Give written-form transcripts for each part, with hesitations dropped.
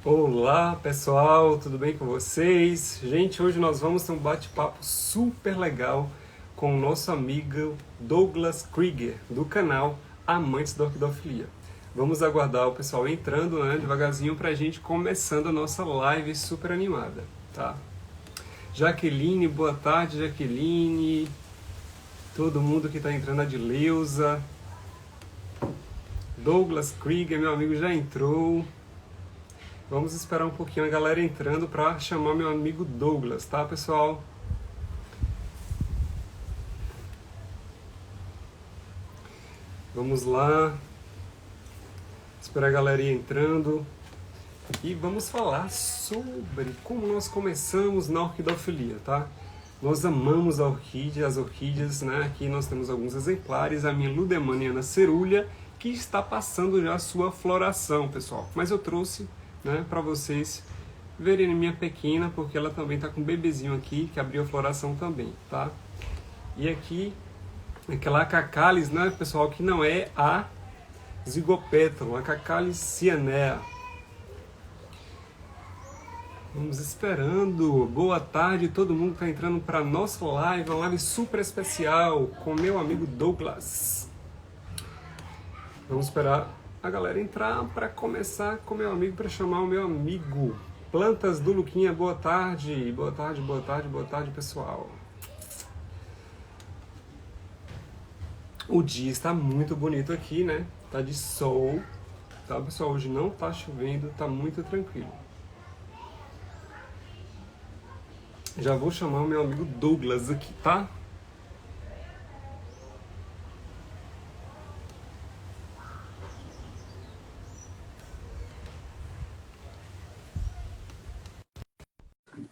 Olá pessoal, tudo bem com vocês? Gente, hoje nós vamos ter um bate-papo super legal com o nosso amigo Douglas Krieger, do canal Amantes da Orquidofilia. Vamos aguardar o pessoal entrando, né, devagarzinho pra gente começando a nossa live super animada, tá? Jaqueline, boa tarde, Jaqueline. Todo mundo que tá entrando, a Adileuza. Douglas Krieger, meu amigo, já entrou. Vamos esperar um pouquinho a galera entrando para chamar meu amigo Douglas, tá, pessoal? Vamos lá, esperar a galera ir entrando e vamos falar sobre como nós começamos na orquidofilia, tá? Nós amamos a orquídea, as orquídeas, né? Aqui nós temos alguns exemplares, a minha Ludemaniana cerulea, que está passando já a sua floração, pessoal. Mas eu trouxe, né, para vocês verem a minha pequena, porque ela também está com um bebezinho aqui, que abriu a floração também, tá? E aqui, aquela Acacalis, né, pessoal, que não é a Zygopetron, a Acacalis cyanea. Vamos esperando. Boa tarde, todo mundo que está entrando para a nossa live, uma live super especial com meu amigo Douglas. Vamos esperar a galera entrar para começar com meu amigo, para chamar o meu amigo. Plantas do Luquinha, boa tarde. Boa tarde, boa tarde, boa tarde, pessoal. O dia está muito bonito aqui, né? Tá de sol, tá, pessoal? Hoje não tá chovendo, tá muito tranquilo. Já vou chamar o meu amigo Douglas aqui, tá?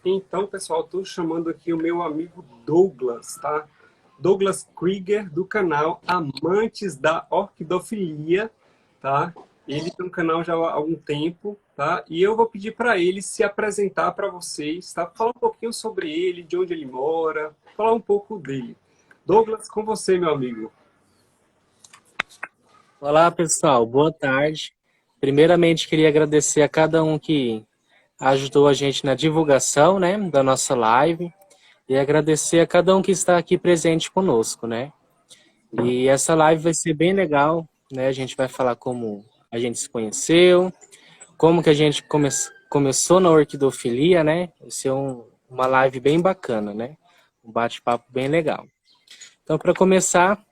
Então, pessoal, estou chamando aqui o meu amigo Douglas, tá? Douglas Krieger, do canal Amantes da Orquidofilia, tá? Ele tem um canal já há algum tempo, tá? E eu vou pedir para ele se apresentar para vocês, tá? Falar um pouquinho sobre ele, de onde ele mora, falar um pouco dele. Douglas, com você, meu amigo. Olá, pessoal. Boa tarde. Primeiramente, queria agradecer a cada um que ajudou a gente na divulgação, né, da nossa live e agradecer a cada um que está aqui presente conosco, né? E essa live vai ser bem legal, né? A gente vai falar como a gente se conheceu, como que a gente começou na orquidofilia, né? Vai ser uma live bem bacana, né? Um bate-papo bem legal. Então, para começar,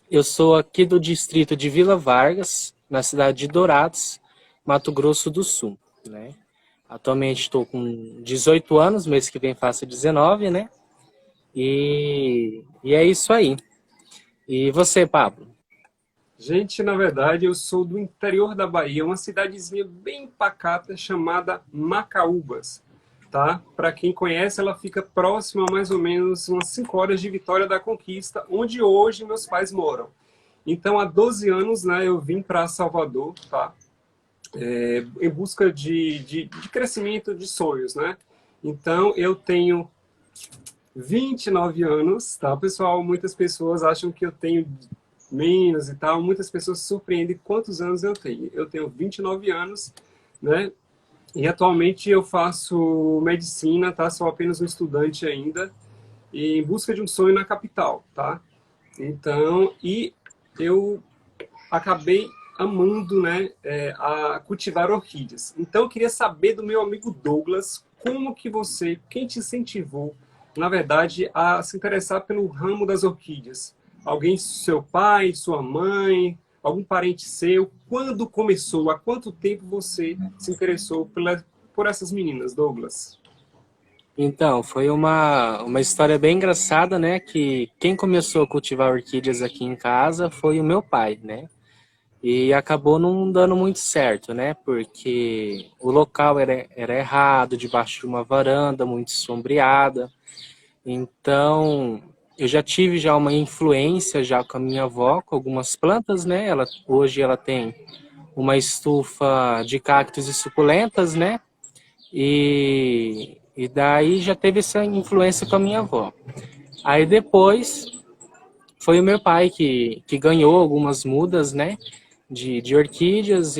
eu sou aqui do distrito de Vila Vargas, na cidade de Dourados, Mato Grosso do Sul, né? Atualmente estou com 18 anos, mês que vem faço 19, né? E é isso aí. E você, Pablo? Gente, na verdade, eu sou do interior da Bahia, uma cidadezinha bem pacata chamada Macaúbas, tá? Para quem conhece, ela fica próxima a mais ou menos umas 5 horas de Vitória da Conquista, onde hoje meus pais moram. Então, há 12 anos, né, eu vim para Salvador, tá? Em busca de crescimento de sonhos, né? Então, eu tenho 29 anos, tá, pessoal? Muitas pessoas acham que eu tenho menos e tal. Muitas pessoas se surpreendem quantos anos eu tenho. Eu tenho 29 anos, né? E atualmente eu faço medicina, tá? Sou apenas um estudante ainda, e em busca de um sonho na capital, tá? Então, e eu acabei amando, né, a cultivar orquídeas. Então, eu queria saber do meu amigo Douglas, como que você, quem te incentivou, na verdade, a se interessar pelo ramo das orquídeas? Alguém, seu pai, sua mãe, algum parente seu? Quando começou? Há quanto tempo você se interessou por essas meninas, Douglas? Então, foi uma história bem engraçada, né? Que quem começou a cultivar orquídeas aqui em casa foi o meu pai, né? E acabou não dando muito certo, né? Porque o local era errado, debaixo de uma varanda muito sombreada. Então, eu já tive já uma influência já com a minha avó, com algumas plantas, né? Hoje ela tem uma estufa de cactos e suculentas, né? E daí já teve essa influência com a minha avó. Aí depois foi o meu pai que ganhou algumas mudas, né? De orquídeas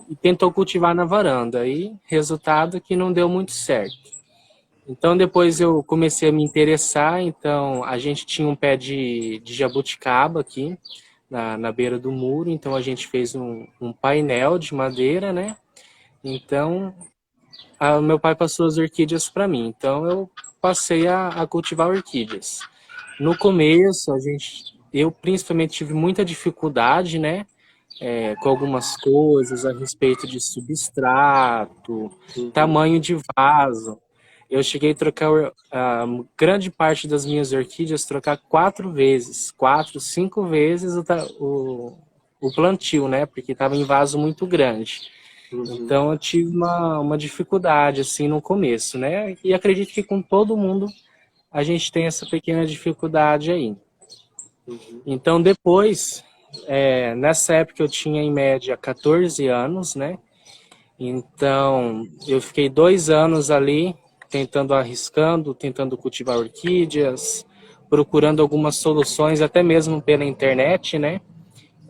e tentou cultivar na varanda. E resultado que não deu muito certo. Então depois eu comecei a me interessar, então a gente tinha um pé de jabuticaba aqui na beira do muro, então a gente fez um painel de madeira, né? Então meu pai passou as orquídeas para mim, então eu passei a cultivar orquídeas. No começo eu principalmente tive muita dificuldade, né? Com algumas coisas a respeito de substrato, tamanho de vaso. Eu cheguei a trocar a grande parte das minhas orquídeas, trocar 4 vezes, 4, 5 vezes o plantio, né? Porque estava em vaso muito grande. Então eu tive uma dificuldade assim no começo, né? E acredito que com todo mundo a gente tem essa pequena dificuldade aí. Então depois, nessa época eu tinha em média 14 anos, né? Então eu fiquei 2 anos ali tentando cultivar orquídeas, procurando algumas soluções até mesmo pela internet, né?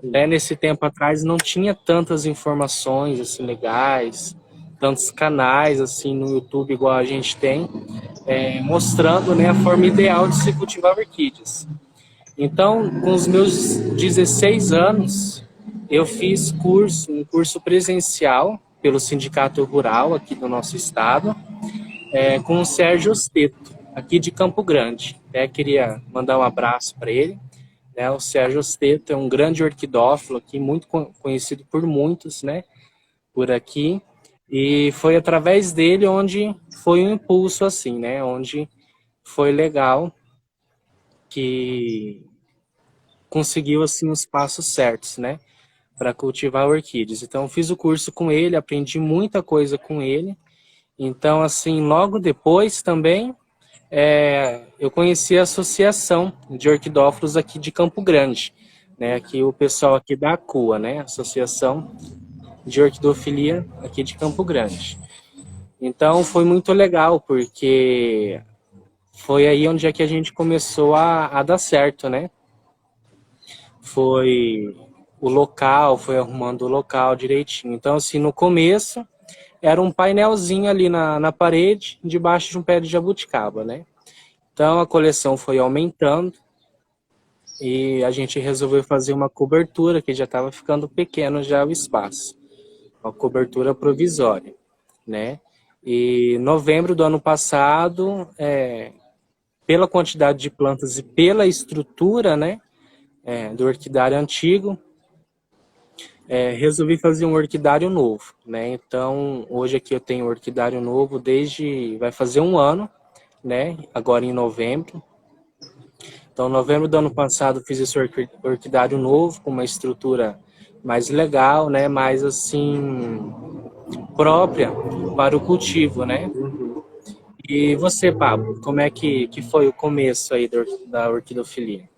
Nesse tempo atrás não tinha tantas informações assim legais, tantos canais assim no YouTube igual a gente tem, mostrando, né, a forma ideal de se cultivar orquídeas. Então, com os meus 16 anos, eu fiz um curso presencial pelo Sindicato Rural aqui do nosso estado, com o Sérgio Osteto, aqui de Campo Grande. Queria mandar um abraço para ele. O Sérgio Osteto é um grande orquidófilo aqui, muito conhecido por muitos, né, por aqui. E foi através dele onde foi um impulso assim, né, onde foi legal que conseguiu assim os passos certos, né, para cultivar orquídeas. Então eu fiz o curso com ele, aprendi muita coisa com ele. Então assim, logo depois também eu conheci a Associação de Orquidófilos aqui de Campo Grande, né, aqui o pessoal aqui da ACUA, né, Associação de Orquidofilia aqui de Campo Grande. Então foi muito legal, porque foi aí onde é que a gente começou a dar certo, né? Foi o local, foi arrumando o local direitinho. Então assim, no começo era um painelzinho ali na parede, debaixo de um pé de jabuticaba, né? Então a coleção foi aumentando e a gente resolveu fazer uma cobertura, que já estava ficando pequeno já o espaço. Uma cobertura provisória, né? E em novembro do ano passado, pela quantidade de plantas e pela estrutura, né, do orquidário antigo, resolvi fazer um orquidário novo, né? Então hoje aqui eu tenho um orquidário novo vai fazer 1 ano, né? Agora em novembro. Então, em novembro do ano passado, fiz esse orquidário novo, com uma estrutura mais legal, né? Mais assim, própria para o cultivo, né? E você, Pablo, como é que foi o começo aí da orquidofilia?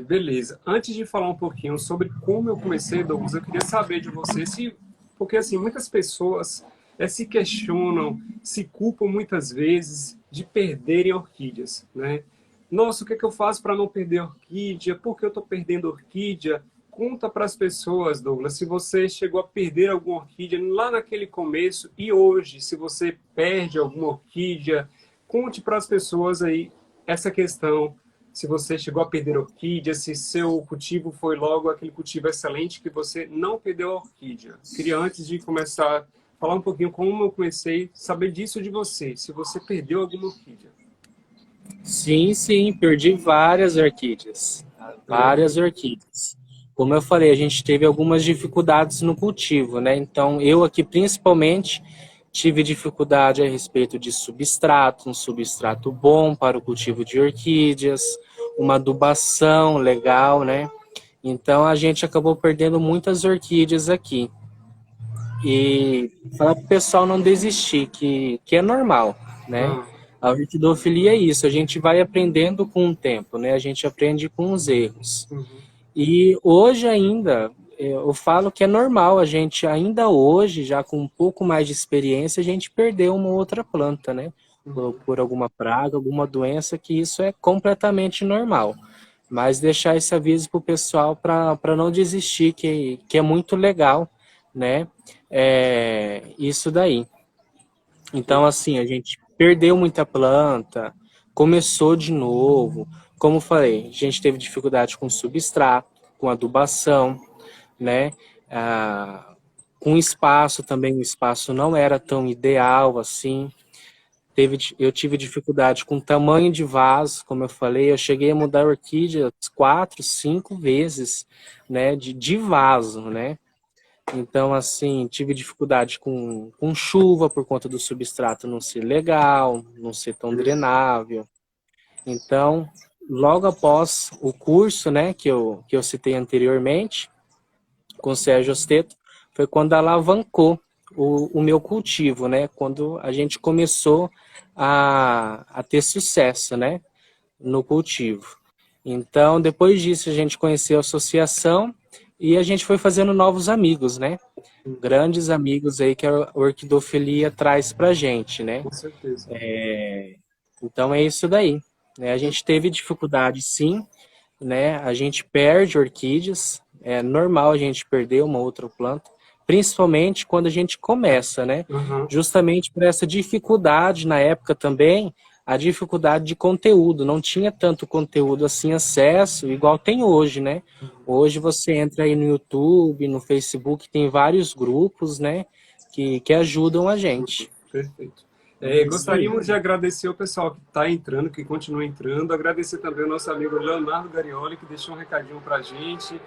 Beleza. Antes de falar um pouquinho sobre como eu comecei, Douglas, eu queria saber de você porque assim, muitas pessoas se questionam, se culpam muitas vezes de perderem orquídeas, né? Nossa, o que é que eu faço para não perder orquídea? Por que eu estou perdendo orquídea? Conta para as pessoas, Douglas, se você chegou a perder alguma orquídea lá naquele começo e hoje, se você perde alguma orquídea, conte para as pessoas aí essa questão. Se você chegou a perder orquídea, se seu cultivo foi logo aquele cultivo excelente que você não perdeu a orquídea. Queria, antes de começar, falar um pouquinho como eu comecei, saber disso de você, se você perdeu alguma orquídea. Sim, perdi várias orquídeas. Várias orquídeas. Como eu falei, a gente teve algumas dificuldades no cultivo, né? Então, eu aqui principalmente tive dificuldade a respeito de substrato, um substrato bom para o cultivo de orquídeas, uma adubação legal, né? Então, a gente acabou perdendo muitas orquídeas aqui. E falar para o pessoal não desistir, que é normal, né? A orquidofilia é isso, a gente vai aprendendo com o tempo, né? A gente aprende com os erros. E hoje ainda, eu falo que é normal, a gente ainda hoje, já com um pouco mais de experiência, a gente perdeu uma outra planta, né? Por alguma praga, alguma doença, que isso é completamente normal. Mas deixar esse aviso para o pessoal para não desistir, que é muito legal, né? Isso daí. Então, assim, a gente perdeu muita planta, começou de novo. Como eu falei, a gente teve dificuldade com substrato, com adubação, né? Ah, com espaço também, o espaço não era tão ideal assim. Eu tive dificuldade com o tamanho de vaso, como eu falei, eu cheguei a mudar a orquídea 4, 5 vezes, né? De vaso, né? Então, assim, tive dificuldade com chuva por conta do substrato não ser legal, não ser tão drenável. Então, logo após o curso, né, que eu citei anteriormente, com o Sérgio Osteto, foi quando alavancou o meu cultivo, né? Quando a gente começou a ter sucesso, né, no cultivo. Então, depois disso, a gente conheceu a associação e a gente foi fazendo novos amigos, né? Grandes amigos aí que a orquidofilia traz pra gente, né? Com certeza. Então é isso daí, né? A gente teve dificuldade sim, né? A gente perde orquídeas, é normal a gente perder uma outra planta, principalmente quando a gente começa, né? Aham. Justamente por essa dificuldade na época também, a dificuldade de conteúdo, não tinha tanto conteúdo assim acesso, igual tem hoje, né? Hoje você entra aí no YouTube, no Facebook, tem vários grupos, né? Que ajudam a gente. Perfeito. É isso aí. Gostaríamos de agradecer o pessoal que está entrando, que continua entrando, agradecer também ao nosso amigo Leonardo Garioli, que deixou um recadinho para a gente,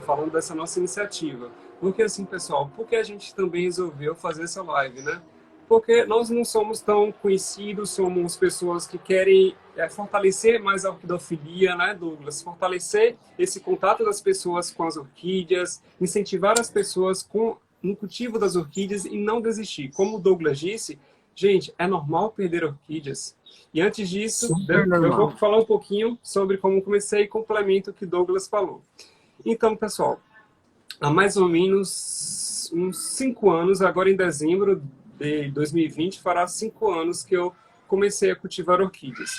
falando dessa nossa iniciativa. Porque assim, pessoal, por que a gente também resolveu fazer essa live, né? Porque nós não somos tão conhecidos, somos pessoas que querem fortalecer mais a orquidofilia, né, Douglas? Fortalecer esse contato das pessoas com as orquídeas, incentivar as pessoas no cultivo das orquídeas e não desistir. Como o Douglas disse, gente, é normal perder orquídeas. E antes disso, Super eu vou normal. falar um pouquinho sobre como comecei e complemento o que Douglas falou. Então, pessoal, há mais ou menos uns 5 anos, agora em dezembro de 2020, fará 5 anos que eu comecei a cultivar orquídeas.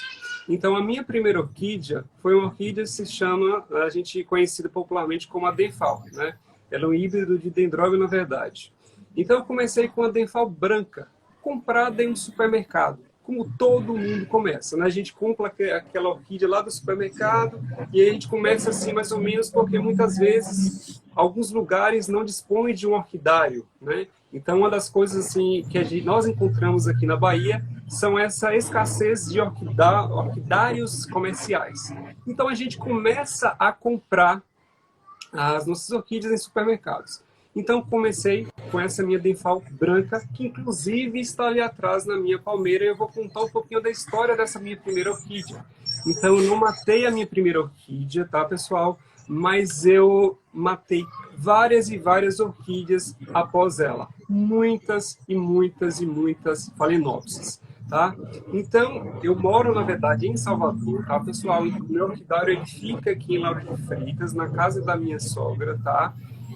Então, a minha primeira orquídea foi uma orquídea que se chama, a gente conhecida popularmente como a Denfal, né? Ela é um híbrido de dendróbio, na verdade. Então, eu comecei com a Denfal branca, comprada em um supermercado, como todo mundo começa, né? A gente compra aquela orquídea lá do supermercado e a gente começa assim mais ou menos porque muitas vezes alguns lugares não dispõem de um orquidário, né? Então, uma das coisas assim que nós encontramos aqui na Bahia são essa escassez de orquidários comerciais. Então, a gente começa a comprar as nossas orquídeas em supermercados. Então, comecei com essa minha Denfal branca, que inclusive está ali atrás na minha palmeira, e eu vou contar um pouquinho da história dessa minha primeira orquídea. Então, eu não matei a minha primeira orquídea, tá, pessoal? Mas eu matei várias e várias orquídeas após ela. Muitas e muitas e muitas Phalaenopsis. Tá? Então, eu moro, na verdade, em Salvador, tá, pessoal? Então, o meu orquidário ele fica aqui em Lauro de Freitas, na casa da minha sogra, tá?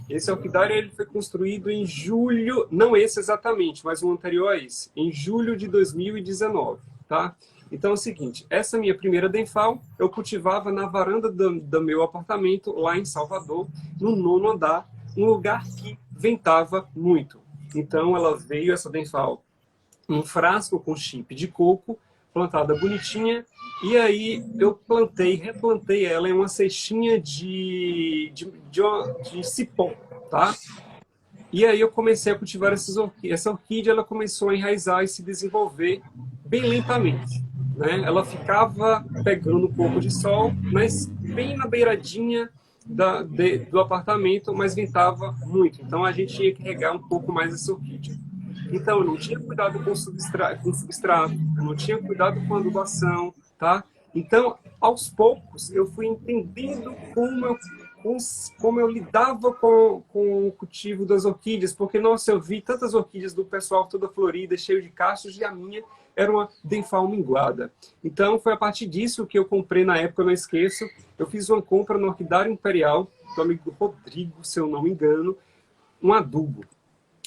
Esse orquidário ele foi construído em julho, não esse exatamente, mas o anterior a esse, em julho de 2019, tá? Então é o seguinte, essa minha primeira Denfal eu cultivava na varanda do meu apartamento lá em Salvador, no 9º andar, um lugar que ventava muito. Então ela veio, essa Denfal, um frasco com chip de coco, plantada bonitinha, e aí eu replantei ela em uma cestinha de cipó, tá? E aí eu comecei a cultivar essa orquídea, ela começou a enraizar e se desenvolver bem lentamente, né? Ela ficava pegando um pouco de sol, mas bem na beiradinha do apartamento, mas ventava muito. Então a gente tinha que regar um pouco mais essa orquídea. Então, eu não tinha cuidado com substrato, eu não tinha cuidado com a adubação, tá? Então, aos poucos, eu fui entendendo como eu lidava com o cultivo das orquídeas, porque, nossa, eu vi tantas orquídeas do pessoal toda florida, cheio de cachos, e a minha era uma Denfal minguada. Então, foi a partir disso que eu comprei na época, eu não esqueço, eu fiz uma compra no Orquidário Imperial, do amigo Rodrigo, se eu não me engano, um adubo,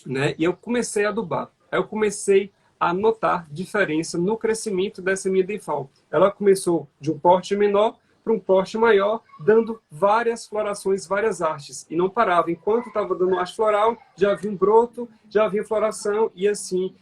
né? E eu comecei a adubar. Aí eu comecei a notar diferença no crescimento dessa minha Denfal. Ela começou de um porte menor, para um porte maior, dando várias florações, várias hastes. E não parava. Enquanto estava dando haste floral, já havia um broto, já havia floração, e assim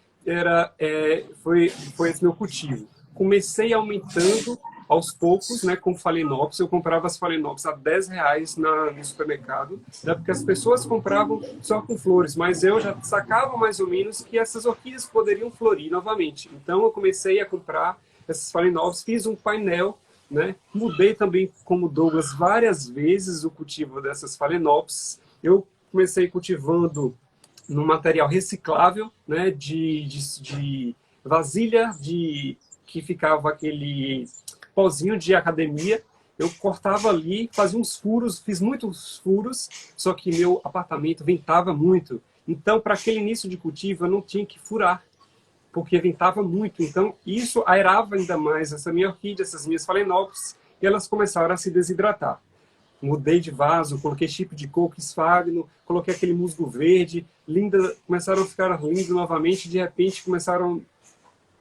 foi esse meu cultivo. Comecei aumentando aos poucos, né, com Phalaenopsis. Eu comprava as Phalaenopsis a R$10 no supermercado, né, porque as pessoas compravam só com flores, mas eu já sacava mais ou menos que essas orquídeas poderiam florir novamente. Então eu comecei a comprar essas Phalaenopsis, fiz um painel, né, mudei também, como Douglas, várias vezes o cultivo dessas Phalaenopsis. Eu comecei cultivando no material reciclável, né, de vasilha que ficava aquele pozinho de academia. Eu cortava ali, fazia uns furos, fiz muitos furos, só que meu apartamento ventava muito. Então, para aquele início de cultivo, eu não tinha que furar, porque ventava muito. Então, isso aerava ainda mais essa minha orquídea, essas minhas Phalaenopsis, e elas começaram a se desidratar. Mudei de vaso, coloquei chip de coco esfagno, coloquei aquele musgo verde, linda, começaram a ficar lindas novamente, de repente começaram,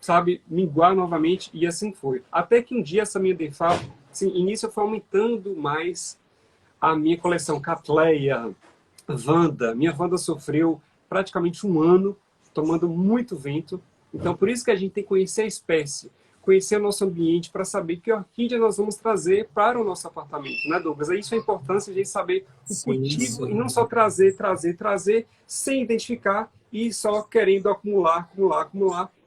sabe, minguar novamente, e assim foi. Até que um dia essa minha Denfal, assim, início foi aumentando mais a minha coleção Cattleya, Vanda. Minha Vanda sofreu praticamente um ano, tomando muito vento. Então, por isso que a gente tem que conhecer a espécie, conhecer o nosso ambiente, para saber que orquídea nós vamos trazer para o nosso apartamento, né, Douglas? É isso a importância de a gente saber o cultivo, e não só trazer, sem identificar e só querendo acumular.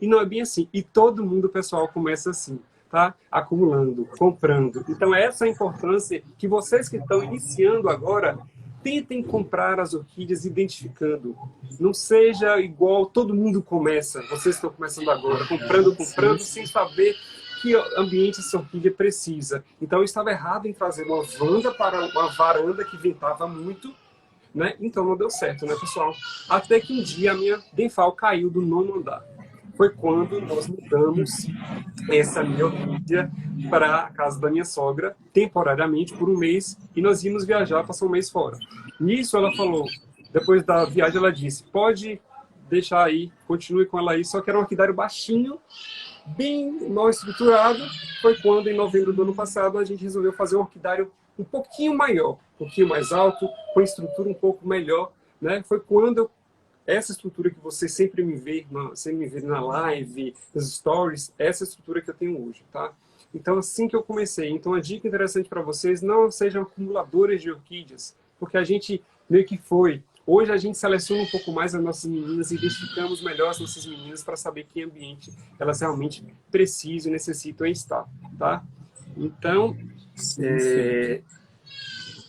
E não é bem assim. E todo mundo, pessoal, começa assim, tá? Acumulando, comprando. Então, essa é a importância que vocês que estão iniciando agora tentem comprar as orquídeas identificando. Não seja igual todo mundo começa, vocês estão começando agora, comprando, sem saber que ambiente essa orquídea precisa. Então, eu estava errado em trazer uma Vanda para uma varanda que ventava muito, né? Então, não deu certo, né, pessoal? Até que um dia a minha Denfal caiu do 9º andar. Foi quando nós mudamos essa minha orquídea para a casa da minha sogra, temporariamente, por um mês, e nós íamos viajar, passar um mês fora. Nisso ela falou, depois da viagem ela disse, pode deixar aí, continue com ela aí, só que era um orquidário baixinho, bem mal estruturado. Foi quando, em novembro do ano passado, a gente resolveu fazer um orquidário um pouquinho maior, um pouquinho mais alto, com estrutura um pouco melhor, né? Foi quando essa estrutura que você sempre me vê na live, nos stories, essa estrutura que eu tenho hoje, tá? Então, assim que eu comecei. Então, a dica interessante para vocês, não sejam acumuladores de orquídeas, porque a gente meio que foi. Hoje a gente seleciona um pouco mais as nossas meninas e identificamos melhor as nossas meninas para saber que ambiente elas realmente precisam e necessitam estar, tá? Então, Sim.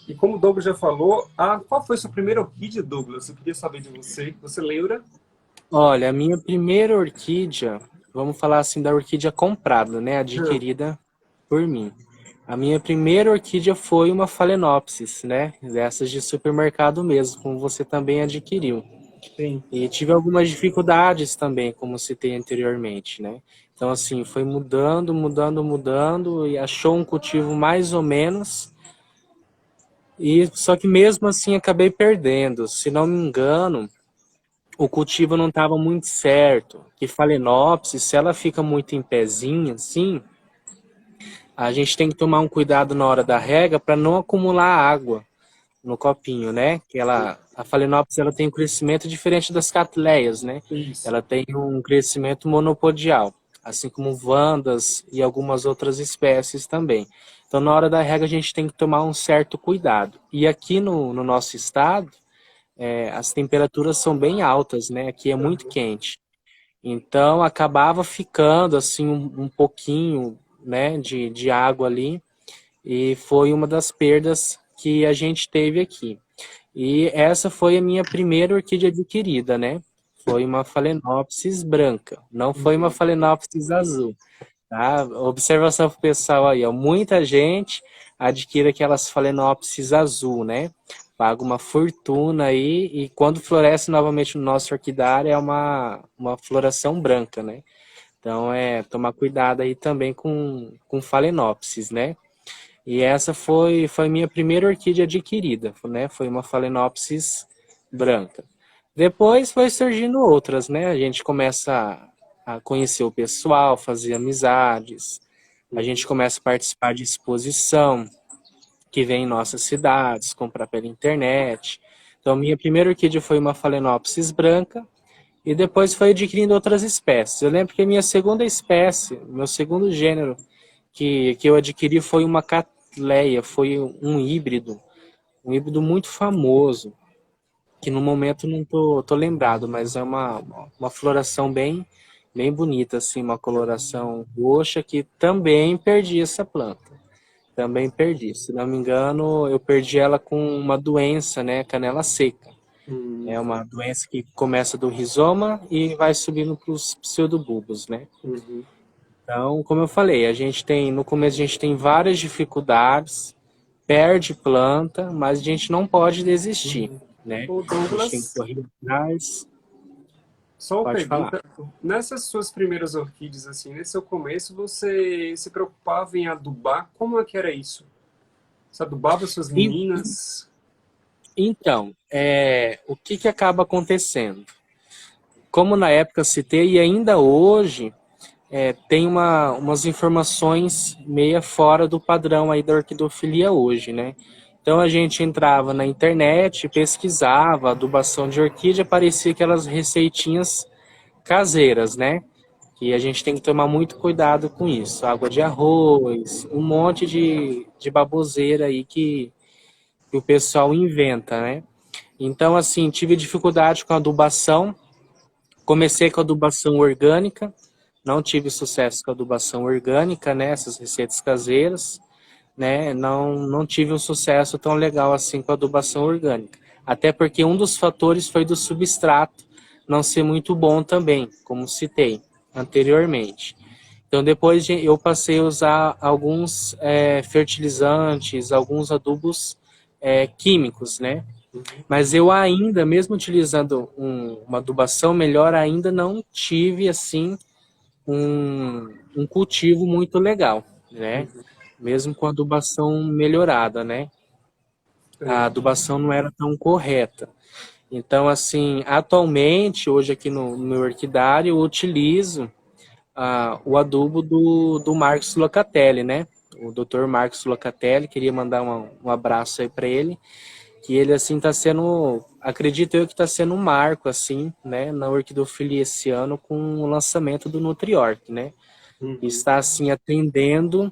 E como o Douglas já falou, qual foi a sua primeira orquídea, Douglas? Eu queria saber de você. Você lembra? Olha, a minha primeira orquídea, vamos falar assim da orquídea comprada, né? Adquirida por mim. A minha primeira orquídea foi uma Phalaenopsis, né? Dessas de supermercado mesmo, como você também adquiriu. Sim. E tive algumas dificuldades também, como citei anteriormente, né? Então, assim, foi mudando, e achou um cultivo mais ou menos. E só que mesmo assim acabei perdendo. Se não me engano, o cultivo não estava muito certo. Que Phalaenopsis, se ela fica muito em pezinho, assim, a gente tem que tomar um cuidado na hora da rega para não acumular água no copinho, né? A Phalaenopsis, ela tem um crescimento diferente das Cattleyas, né? Isso. Ela tem um crescimento monopodial, assim como Vandas e algumas outras espécies também. Então, na hora da rega, a gente tem que tomar um certo cuidado. E aqui no nosso estado, as temperaturas são bem altas, né? Aqui é muito quente. Então, acabava ficando, assim, um pouquinho, né, de água ali. E foi uma das perdas que a gente teve aqui. E essa foi a minha primeira orquídea adquirida, né? Foi uma Phalaenopsis branca, não foi uma Phalaenopsis azul. Tá? Observação pro pessoal aí, ó. Muita gente adquire aquelas Phalaenopsis azul, né? Paga uma fortuna aí e quando floresce novamente no nosso orquidário é uma floração branca, né? Então tomar cuidado aí também com Phalaenopsis, né? E essa foi minha primeira orquídea adquirida, né? Foi uma Phalaenopsis branca. Depois foi surgindo outras, né? A gente começa a conhecer o pessoal, fazer amizades, A gente começa a participar de exposição que vem em nossas cidades, comprar pela internet. Então, minha primeira orquídea foi uma Phalaenopsis branca, e depois foi adquirindo outras espécies. Eu lembro que a minha segunda espécie, meu segundo gênero que eu adquiri foi uma Cattleya, foi um híbrido muito famoso, que no momento não tô lembrado, mas é uma floração bem bonita, assim, uma coloração roxa, que também perdi essa planta. Também perdi. Se não me engano, eu perdi ela com uma doença, né, canela seca. É uma doença que começa do rizoma e vai subindo para os pseudobulbos, né? Então, como eu falei, no começo a gente tem várias dificuldades, perde planta, mas a gente não pode desistir, né? Ô, A gente tem que Douglas, correr atrás. só uma Pode falar. pergunta. Nessas suas primeiras orquídeas, assim, nesse seu começo, você se preocupava em adubar? Como é que era isso? Você adubava suas E- meninas? Então, o que acaba acontecendo? Como na época citei, e ainda hoje, tem umas informações meia fora do padrão aí da orquidofilia hoje, né? Então a gente entrava na internet, pesquisava adubação de orquídea, aparecia aquelas receitinhas caseiras, né? Que a gente tem que tomar muito cuidado com isso. Água de arroz, um monte de baboseira aí que o pessoal inventa, né? Então, assim, tive dificuldade com a adubação. Comecei com a adubação orgânica, não tive sucesso com a adubação orgânica, né? Essas receitas caseiras, né? Não tive um sucesso tão legal assim com a adubação orgânica. Até porque um dos fatores foi do substrato não ser muito bom também, como citei anteriormente. Então depois eu passei a usar alguns fertilizantes, alguns adubos químicos, né? Mas eu ainda, mesmo utilizando uma adubação melhor, ainda não tive assim um cultivo muito legal, né? Mesmo com a adubação melhorada, né? A adubação não era tão correta. Então, assim, atualmente, hoje aqui no meu orquidário, eu utilizo o adubo do Marcos Locatelli, né? O Dr. Marcos Locatelli, queria mandar um abraço aí para ele, que ele, assim, está sendo, acredito eu que está sendo um marco, assim, né, na orquidofilia esse ano com o lançamento do Nutriorc, né? Está, assim, atendendo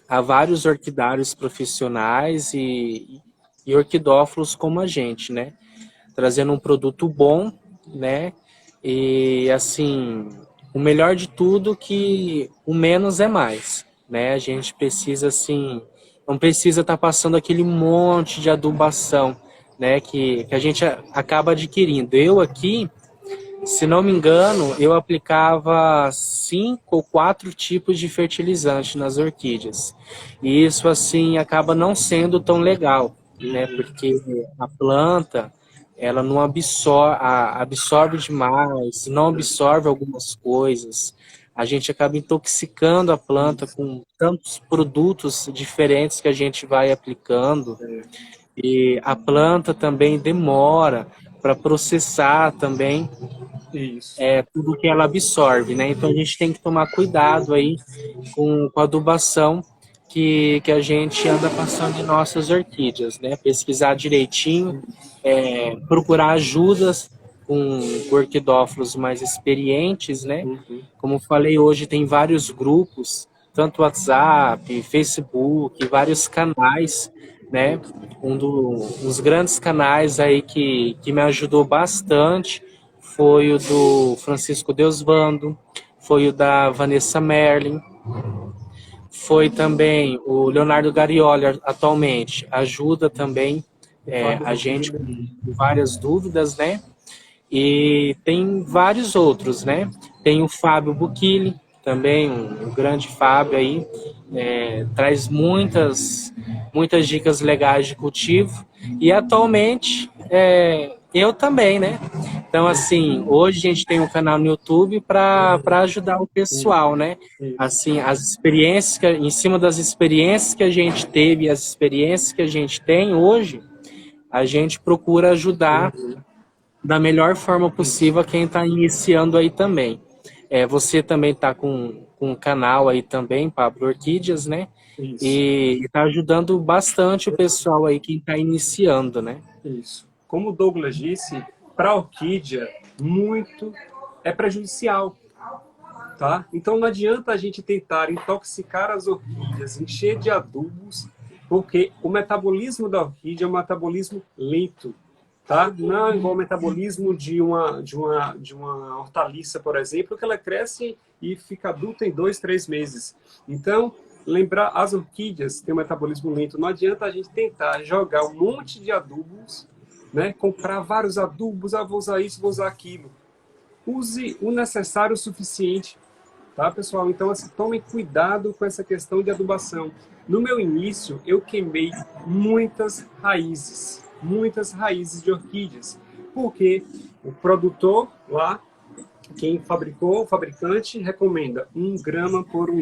a vários orquidários profissionais e orquidófilos como a gente, né? Trazendo um produto bom, né? E, assim, o melhor de tudo que o menos é mais, né? A gente precisa, assim, não precisa estar passando aquele monte de adubação, né? Que a gente acaba adquirindo. Eu aqui, se não me engano, eu aplicava 5 ou 4 tipos de fertilizante nas orquídeas. E isso, assim, acaba não sendo tão legal, né? Porque a planta, ela não absorve demais, não absorve algumas coisas. A gente acaba intoxicando a planta com tantos produtos diferentes que a gente vai aplicando. E a planta também demora para processar também Isso. tudo que ela absorve, né? Então a gente tem que tomar cuidado aí com a adubação que a gente anda passando em nossas orquídeas, né? Pesquisar direitinho, procurar ajudas com orquidófilos mais experientes, né? Como falei, hoje tem vários grupos, tanto WhatsApp, Facebook, vários canais, né? Dos grandes canais aí que me ajudou bastante foi o do Francisco Deusvando, foi o da Vanessa Merlin, foi também o Leonardo Garioli atualmente, ajuda também a gente com várias dúvidas, né? E tem vários outros, né? Tem o Fábio Buchili, também um grande Fábio aí, traz muitas dicas legais de cultivo. E atualmente eu também, né? Então, assim, hoje a gente tem um canal no YouTube para ajudar o pessoal, né? Assim, as experiências, em cima das experiências que a gente teve e as experiências que a gente tem hoje, a gente procura ajudar da melhor forma possível quem está iniciando aí também. Você também está com um canal aí também, Pablo Orquídeas, né? Isso, E está ajudando bastante o pessoal aí que está iniciando, né? isso. Como o Douglas disse, para a orquídea, muito é prejudicial, tá? Então não adianta a gente tentar intoxicar as orquídeas, encher de adubos, porque o metabolismo da orquídea é um metabolismo lento, tá? Não é igual o metabolismo de uma hortaliça, por exemplo, que ela cresce e fica adulta em 2, 3 meses. Então, lembrar, as orquídeas têm um metabolismo lento. Não adianta a gente tentar jogar um monte de adubos, né? Comprar vários adubos, vou usar isso, vou usar aquilo. Use o necessário o suficiente, tá, pessoal? Então, assim, tomem cuidado com essa questão de adubação. No meu início, eu queimei muitas raízes de orquídeas, porque o produtor lá, quem fabricou, o fabricante, recomenda 1 grama por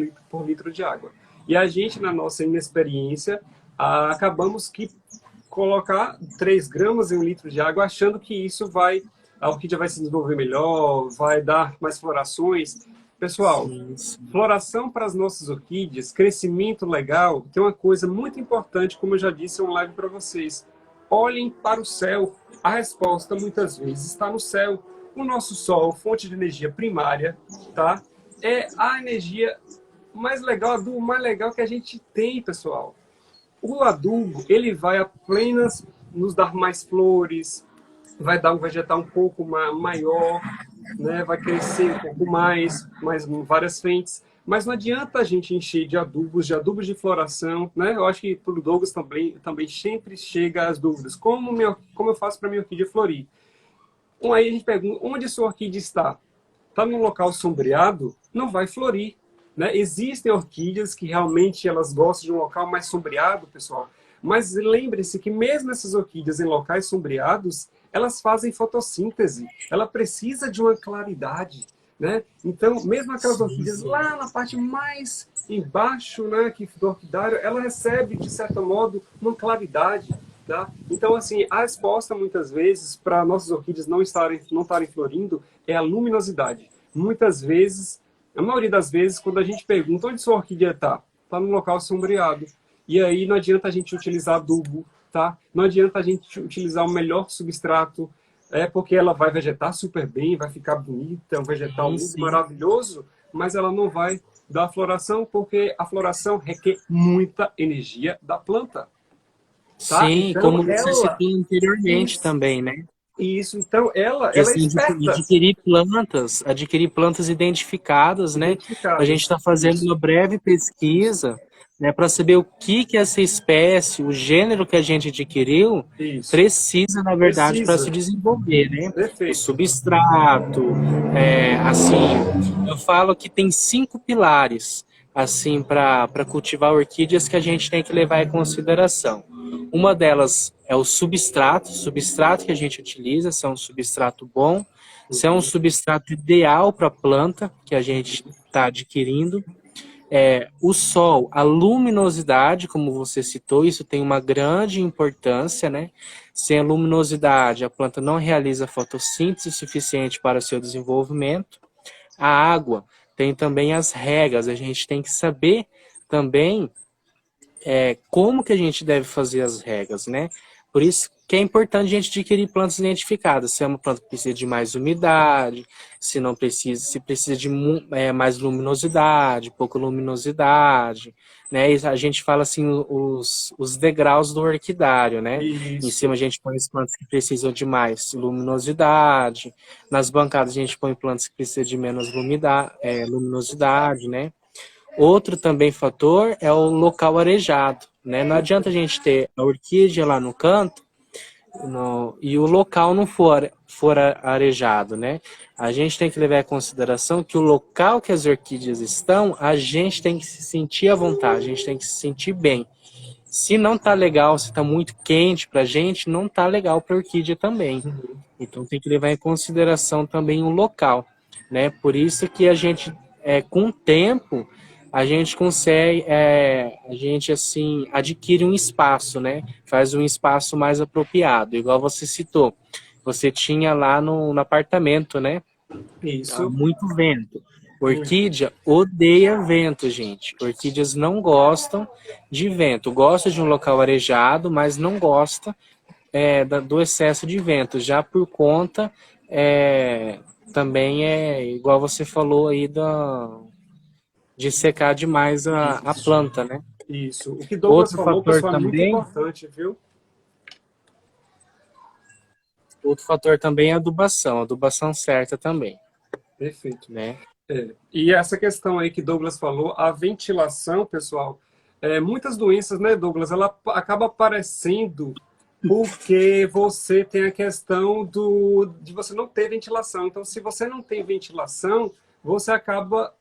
litro de água. E a gente, na nossa inexperiência, acabamos que colocar 3 gramas em 1 litro de água, achando que a orquídea vai se desenvolver melhor, vai dar mais florações. Pessoal, Sim, sim. floração para as nossas orquídeas, crescimento legal, tem uma coisa muito importante, como eu já disse em um live para vocês. Olhem para o céu. A resposta, muitas vezes, está no céu. O nosso Sol, fonte de energia primária, tá? É a energia mais legal, adubo mais legal que a gente tem, pessoal. O adubo, ele vai apenas nos dar mais flores, vai dar um vegetal um pouco maior, né? Vai crescer um pouco mais várias frentes. Mas não adianta a gente encher de adubos de floração, né? Eu acho que para o Douglas também sempre chega as dúvidas. Como eu faço para minha orquídea florir? Aí a gente pergunta, onde sua orquídea está? Está num local sombreado? Não vai florir. Né? Existem orquídeas que realmente elas gostam de um local mais sombreado, pessoal. Mas lembre-se que mesmo essas orquídeas em locais sombreados, elas fazem fotossíntese. Ela precisa de uma claridade. Né? Então, mesmo aquelas orquídeas lá na parte mais embaixo, né, do orquidário, ela recebe, de certo modo, uma claridade. Tá? Então, assim, a resposta, muitas vezes, para nossas orquídeas não estarem florindo, é a luminosidade. Muitas vezes, a maioria das vezes, quando a gente pergunta onde sua orquídea está, está num local sombreado. E aí não adianta a gente utilizar adubo, tá? Não adianta a gente utilizar o melhor substrato, porque ela vai vegetar super bem, vai ficar bonita, é um vegetal Sim, lindo, sim. maravilhoso, mas ela não vai dar floração, porque a floração requer muita energia da planta. Tá? Sim, Então, como você ela... citou anteriormente Isso, também, né? isso. Então, ela é Questão de esperta, adquirir plantas identificadas, né? A gente identificadas. está fazendo Isso, uma breve pesquisa, né, para saber o que essa espécie, o gênero que a gente adquiriu, isso. precisa, na verdade, para se Precisa. desenvolver, né? O Perfeito. substrato, assim, eu falo que tem 5 pilares, assim, para cultivar orquídeas que a gente tem que levar em consideração. Uma delas é o substrato que a gente utiliza, se é um substrato bom, se é um substrato ideal para a planta que a gente está adquirindo. O sol, a luminosidade, como você citou, isso tem uma grande importância, né? Sem a luminosidade, a planta não realiza fotossíntese suficiente para o seu desenvolvimento. A água tem também as regas, a gente tem que saber também como que a gente deve fazer as regas, né? Por isso que é importante a gente adquirir plantas identificadas. Se é uma planta que precisa de mais umidade, se não precisa, se precisa de mais luminosidade, pouca luminosidade, né? E a gente fala assim os degraus do orquidário, né? Em cima Isso. a gente põe as plantas que precisam de mais luminosidade, nas bancadas a gente põe plantas que precisam de menos luminosidade, né? Outro também fator é o local arejado, né? Não adianta a gente ter a orquídea lá no canto e o local não for arejado, né? A gente tem que levar em consideração que o local que as orquídeas estão, a gente tem que se sentir à vontade, a gente tem que se sentir bem. Se não tá legal, se tá muito quente pra gente, não tá legal pra orquídea também. Então tem que levar em consideração também o local, né? Por isso que a gente, com o tempo, a gente consegue, a gente assim, adquire um espaço, né? Faz um espaço mais apropriado, igual você citou. Você tinha lá no apartamento, né? Tá? Isso. Muito vento. Orquídea odeia vento, gente. Orquídeas não gostam de vento. Gosta de um local arejado, mas não gosta do excesso de vento. Já por conta, também igual você falou aí de secar demais a Isso. planta, né? Isso. O que Douglas Outro falou, fator pessoal, é muito também, importante, viu? outro fator também é a adubação certa também, Perfeito. né? E essa questão aí que Douglas falou, a ventilação, pessoal, muitas doenças, né, Douglas, ela acaba aparecendo porque você tem a questão de você não ter ventilação. Então, se você não tem ventilação, você acaba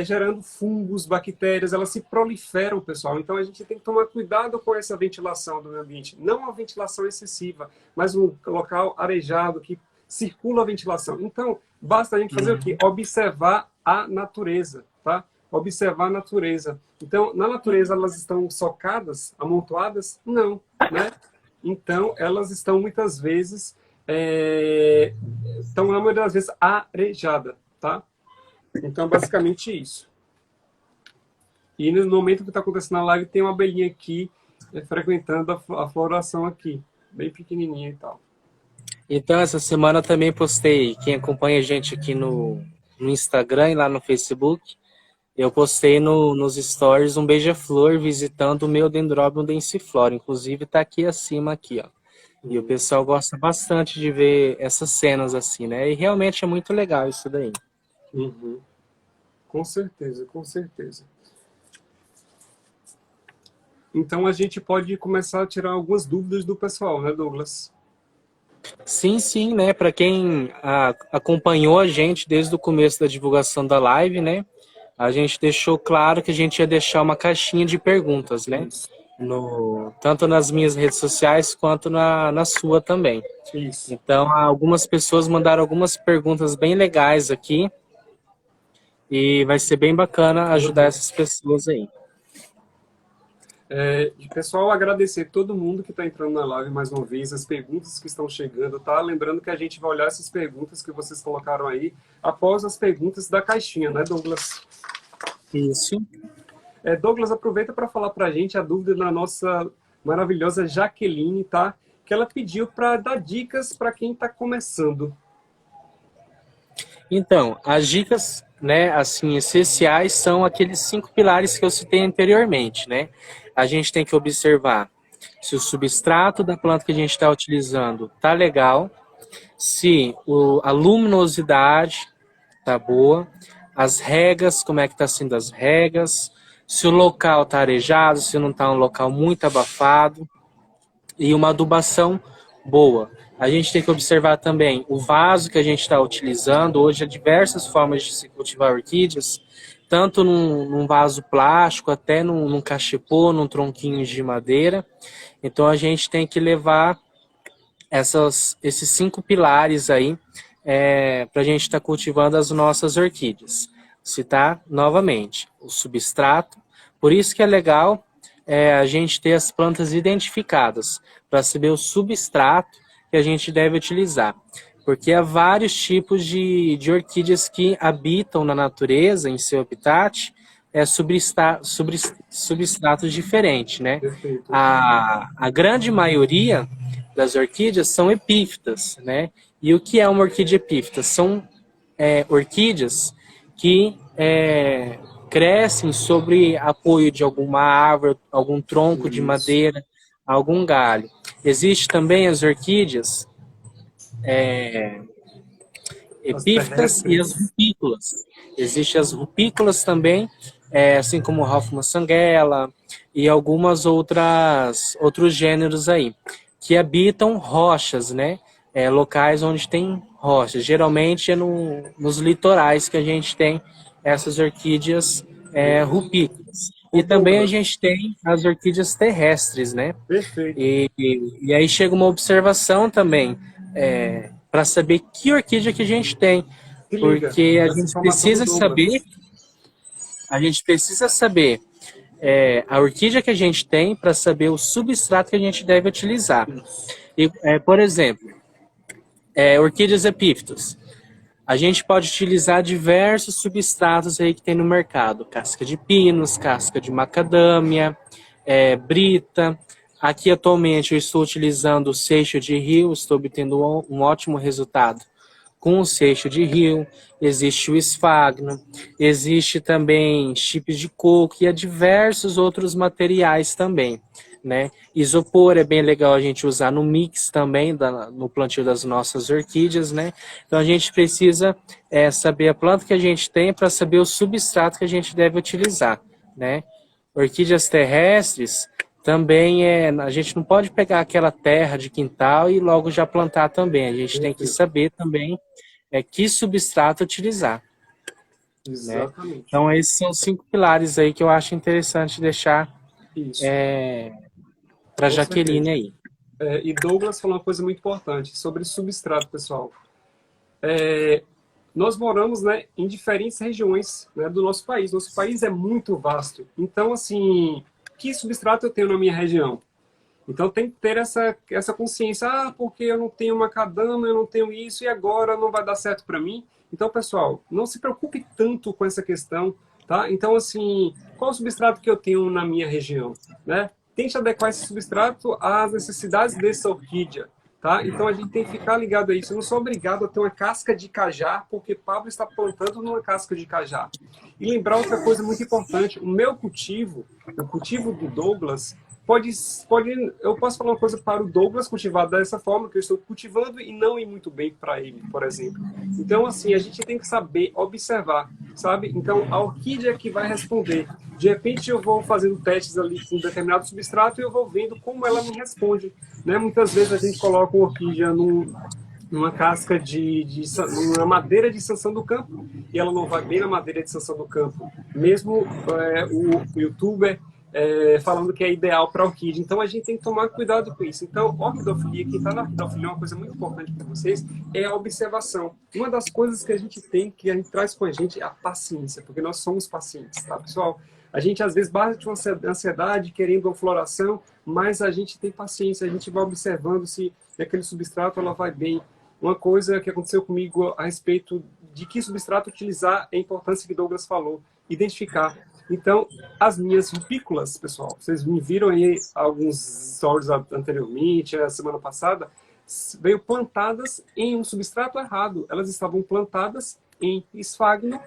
gerando fungos, bactérias, elas se proliferam, pessoal. Então, a gente tem que tomar cuidado com essa ventilação do meio ambiente. Não a ventilação excessiva, mas um local arejado que circula a ventilação. Então, basta a gente fazer o quê? Observar a natureza, tá? Observar a natureza. Então, na natureza, elas estão socadas, amontoadas? Não, né? Então, elas estão muitas vezes, estão na maioria das vezes arejadas, tá? Então, basicamente isso. E no momento que está acontecendo na live, tem uma abelhinha aqui frequentando a floração aqui, bem pequenininha e tal. Então, essa semana eu também postei, quem acompanha a gente aqui no Instagram e lá no Facebook, eu postei nos stories um beija-flor visitando o meu Dendrobium densiflora. Inclusive, está aqui acima, aqui, ó. E o pessoal gosta bastante de ver essas cenas assim, né? E realmente é muito legal isso daí. Uhum. Com certeza, com certeza. Então a gente pode começar a tirar algumas dúvidas do pessoal, né, Douglas? Sim, sim, né? Para quem acompanhou a gente desde o começo da divulgação da live, né? A gente deixou claro que a gente ia deixar uma caixinha de perguntas, né? Isso. Tanto nas minhas redes sociais quanto na sua também. Isso. Então, algumas pessoas mandaram algumas perguntas bem legais aqui. E vai ser bem bacana ajudar essas pessoas aí. Pessoal, agradecer todo mundo que está entrando na live mais uma vez, as perguntas que estão chegando, tá? Lembrando que a gente vai olhar essas perguntas que vocês colocaram aí após as perguntas da caixinha, né, Douglas? Isso. Douglas, aproveita para falar para a gente a dúvida da nossa maravilhosa Jaqueline, tá? Que ela pediu para dar dicas para quem está começando. Então, as dicas, né, assim, essenciais são aqueles 5 pilares que eu citei anteriormente, né? A gente tem que observar se o substrato da planta que a gente está utilizando tá legal, se a luminosidade tá boa, as regas, como é que tá sendo as regas, se o local tá arejado, se não tá um local muito abafado, e uma adubação boa. A gente tem que observar também o vaso que a gente está utilizando. Hoje há diversas formas de se cultivar orquídeas, tanto num vaso plástico, até num cachepô, num tronquinho de madeira. Então a gente tem que levar esses 5 pilares aí para a gente estar cultivando as nossas orquídeas. Citar novamente o substrato. Por isso que é legal a gente ter as plantas identificadas para saber o substrato que a gente deve utilizar. Porque há vários tipos de orquídeas que habitam na natureza, em seu habitat, substratos diferentes, né? Perfeito. A grande maioria das orquídeas são epífitas, né? E o que é uma orquídea epífita? São orquídeas que crescem sobre apoio de alguma árvore, algum tronco de madeira, algum galho. Existe também as orquídeas epífitas e as rupícolas. Existem as rupícolas também, assim como Hoffmann sanguela e algumas outros gêneros aí, que habitam rochas, né? Locais onde tem rochas. Geralmente é nos litorais que a gente tem essas orquídeas rupícolas. E também a gente tem as orquídeas terrestres, né? Perfeito. E aí chega uma observação também, para saber que orquídea que a gente tem. Porque a gente precisa saber a orquídea que a gente tem para saber o substrato que a gente deve utilizar. E, por exemplo, orquídeas epífitas. A gente pode utilizar diversos substratos aí que tem no mercado. Casca de pinos, casca de macadâmia, brita. Aqui atualmente eu estou utilizando o seixo de rio, estou obtendo um ótimo resultado com o seixo de rio. Existe o esfagno, existe também chips de coco e há diversos outros materiais também, né? Isopor é bem legal a gente usar no mix também, no plantio das nossas orquídeas, né? Então a gente precisa saber a planta que a gente tem para saber o substrato que a gente deve utilizar, né? Orquídeas terrestres também a gente não pode pegar aquela terra de quintal e logo já plantar também. A gente tem que saber também que substrato utilizar. Né? Exatamente. Então esses são os 5 pilares aí que eu acho interessante deixar para Jaqueline aí. E Douglas falou uma coisa muito importante sobre substrato, pessoal. Nós moramos, né, em diferentes regiões, né, do nosso país. Nosso país é muito vasto. Então, assim, que substrato eu tenho na minha região? Então tem que ter essa consciência. Ah, porque eu não tenho macadâmia, eu não tenho isso, e agora não vai dar certo para mim? Então, pessoal, não se preocupe tanto com essa questão, tá? Então, assim, qual o substrato que eu tenho na minha região, né? Tente adequar esse substrato às necessidades dessa orquídea, tá? Então a gente tem que ficar ligado a isso. Eu não sou obrigado a ter uma casca de cajá, porque Pablo está plantando numa casca de cajá. E lembrar outra coisa muito importante, o meu cultivo, o cultivo do Douglas, eu posso falar uma coisa para o Douglas cultivar dessa forma, que eu estou cultivando e não ir muito bem para ele, por exemplo. Então, assim, a gente tem que saber observar, sabe? Então, a orquídea que vai responder. De repente, eu vou fazendo testes ali com um determinado substrato e eu vou vendo como ela me responde, né? Muitas vezes a gente coloca uma orquídea numa casca numa madeira de sanção do campo e ela não vai bem na madeira de sanção do campo. Mesmo o youtuber falando que é ideal para orquídea. Então a gente tem que tomar cuidado com isso. Então, orquidofilia, quem está na orquidofilia, uma coisa muito importante para vocês é a observação. Uma das coisas que a gente traz com a gente é a paciência, porque nós somos pacientes, tá, pessoal? A gente às vezes bate uma ansiedade querendo uma floração, mas a gente tem paciência, a gente vai observando se aquele substrato ela vai bem. Uma coisa que aconteceu comigo a respeito de que substrato utilizar é a importância que Douglas falou, identificar. Então, as minhas rupícolas, pessoal, vocês me viram aí alguns stories anteriormente, a semana passada, veio plantadas em um substrato errado. Elas estavam plantadas em esfagno,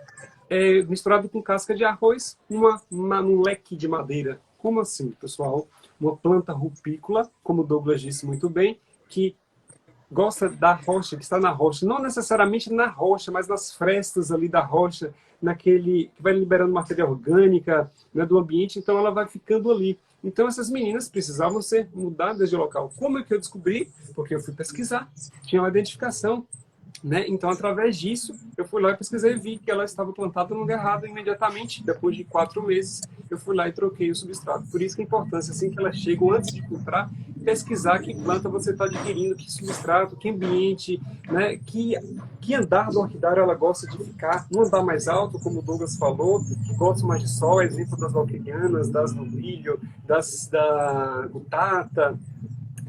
misturado com casca de arroz, num leque de madeira. Como assim, pessoal? Uma planta rupícola, como o Douglas disse muito bem, que gosta da rocha, que está na rocha, não necessariamente na rocha, mas nas frestas ali da rocha, que vai liberando matéria orgânica, né, do ambiente, então ela vai ficando ali. Então essas meninas precisavam ser mudadas de local. Como é que eu descobri? Porque eu fui pesquisar, tinha uma identificação, né? Então através disso eu fui lá e pesquisei e vi que ela estava plantada no lugar errado imediatamente. Depois de 4 meses eu fui lá e troquei o substrato. Por isso que a importância, assim que elas chegam, antes de comprar, pesquisar que planta você está adquirindo, que substrato, que ambiente, né? Que andar do orquidário ela gosta de ficar. Um andar mais alto, como o Douglas falou, que gosta mais de sol, exemplo das valquirianas, das novilho, da gutata.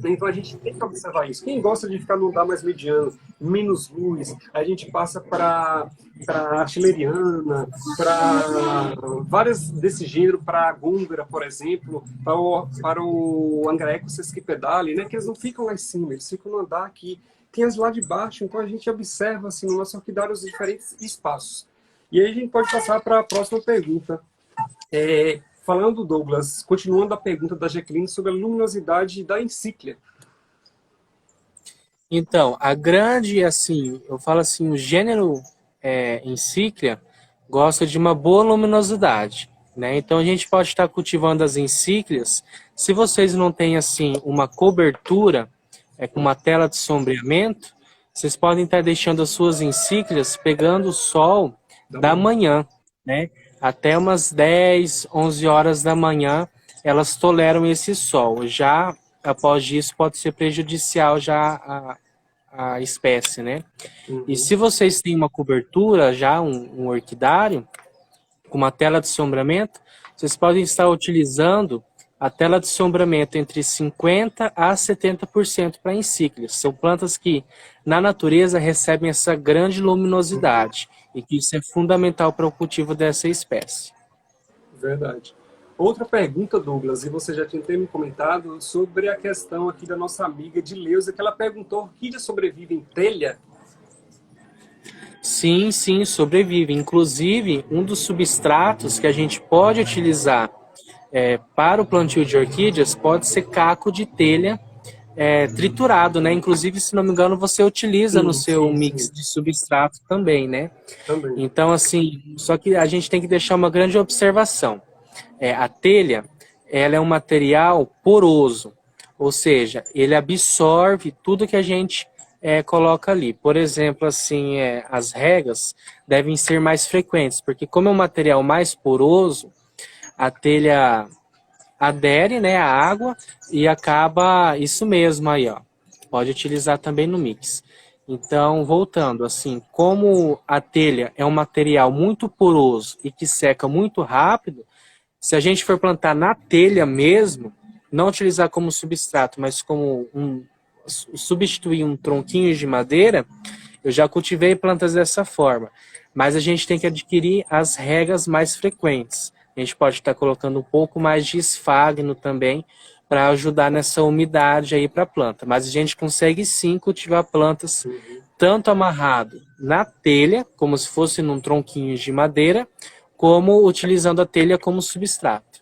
Então a gente tem que observar isso. Quem gosta de ficar num andar mais mediano, menos luz, a gente passa para a chileriana, para várias desse gênero, para a gúngara, por exemplo, para o Angræcus sesquipedale, né, que eles não ficam lá em cima, eles ficam no andar aqui. Tem as lá de baixo, então a gente observa assim, no nosso orquidário os diferentes espaços. E aí a gente pode passar para a próxima pergunta. Falando, Douglas, continuando a pergunta da Jaqueline sobre a luminosidade da encíclia. Então, a grande, assim, eu falo assim, o gênero encíclia gosta de uma boa luminosidade, né? Então a gente pode estar cultivando as encíclias, se vocês não têm, assim, uma cobertura com uma tela de sombreamento, vocês podem estar deixando as suas encíclias pegando o sol da manhã, né? Até umas 10, 11 horas da manhã, elas toleram esse sol. Já após isso, pode ser prejudicial já a espécie, né? Uhum. E se vocês têm uma cobertura, já um orquidário, com uma tela de sombreamento, vocês podem estar utilizando a tela de sombreamento entre 50% a 70% para encíclias. São plantas que, na natureza, recebem essa grande luminosidade e que isso é fundamental para o cultivo dessa espécie. Verdade. Outra pergunta, Douglas, e você já tinha me comentado sobre a questão aqui da nossa amiga Dileuza, que ela perguntou: orquídea sobrevive em telha? Sim, sim, sobrevive. Inclusive, um dos substratos que a gente pode utilizar para o plantio de orquídeas pode ser caco de telha triturado, né? Inclusive, se não me engano, você utiliza no seu mix de substrato também, né? Também. Então, assim, só que a gente tem que deixar uma grande observação. A telha, ela é um material poroso, ou seja, ele absorve tudo que a gente coloca ali. Por exemplo, assim, as regas devem ser mais frequentes, porque como é um material mais poroso, a telha adere, né, à água e acaba isso mesmo aí, ó. Pode utilizar também no mix. Então, voltando, assim, como a telha é um material muito poroso e que seca muito rápido, se a gente for plantar na telha mesmo, não utilizar como substrato, mas como substituir um tronquinho de madeira, eu já cultivei plantas dessa forma. Mas a gente tem que adquirir as regas mais frequentes. A gente pode estar colocando um pouco mais de esfagno também para ajudar nessa umidade aí para a planta. Mas a gente consegue sim cultivar plantas tanto amarrado na telha, como se fosse num tronquinho de madeira, como utilizando a telha como substrato.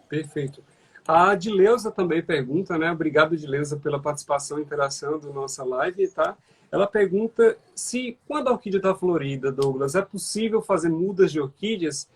Perfeito. A Dileuza também pergunta, né? Obrigado, Dileuza, pela participação e interação da nossa live, tá? Ela pergunta se, quando a orquídea está florida, Douglas, é possível fazer mudas de orquídeas?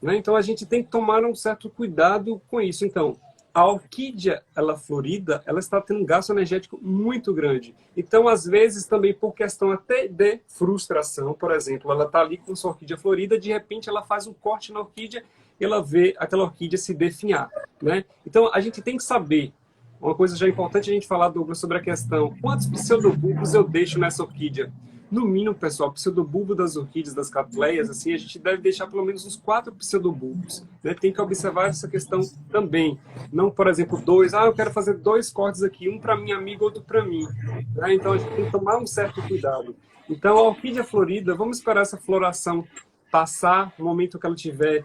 Né? Então, a gente tem que tomar um certo cuidado com isso. Então, a orquídea, ela florida, ela está tendo um gasto energético muito grande. Então, às vezes, também por questão até de frustração, por exemplo, ela está ali com sua orquídea florida, de repente ela faz um corte na orquídea e ela vê aquela orquídea se definhar. Né? Então, a gente tem que saber, uma coisa já importante a gente falar, Douglas, sobre a questão: quantos pseudobulbos eu deixo nessa orquídea? No mínimo, pessoal, pseudobulbo das orquídeas, das catleias, assim, a gente deve deixar pelo menos uns 4 pseudobulbos. Né? Tem que observar essa questão também. Não, por exemplo, 2. Eu quero fazer 2 cortes aqui, um para minha amiga, outro para mim. Né? Então, a gente tem que tomar um certo cuidado. Então, a orquídea florida, vamos esperar essa floração passar, no momento que ela tiver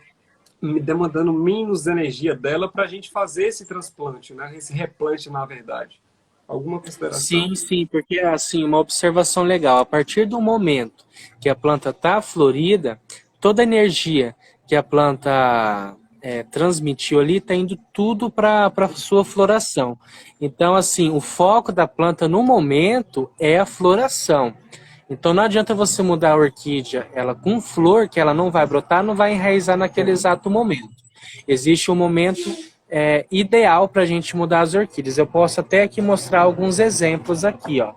demandando menos energia dela, para a gente fazer esse transplante, né? Esse replante, na verdade. Alguma consideração? Sim, sim, porque assim, uma observação legal, a partir do momento que a planta está florida, toda a energia que a planta transmitiu ali está indo tudo para a sua floração. Então, assim, o foco da planta no momento é a floração. Então não adianta você mudar a orquídea, ela com flor, que ela não vai brotar, não vai enraizar naquele exato momento. Existe um momento ideal para a gente mudar as orquídeas. Eu posso até aqui mostrar alguns exemplos aqui, ó.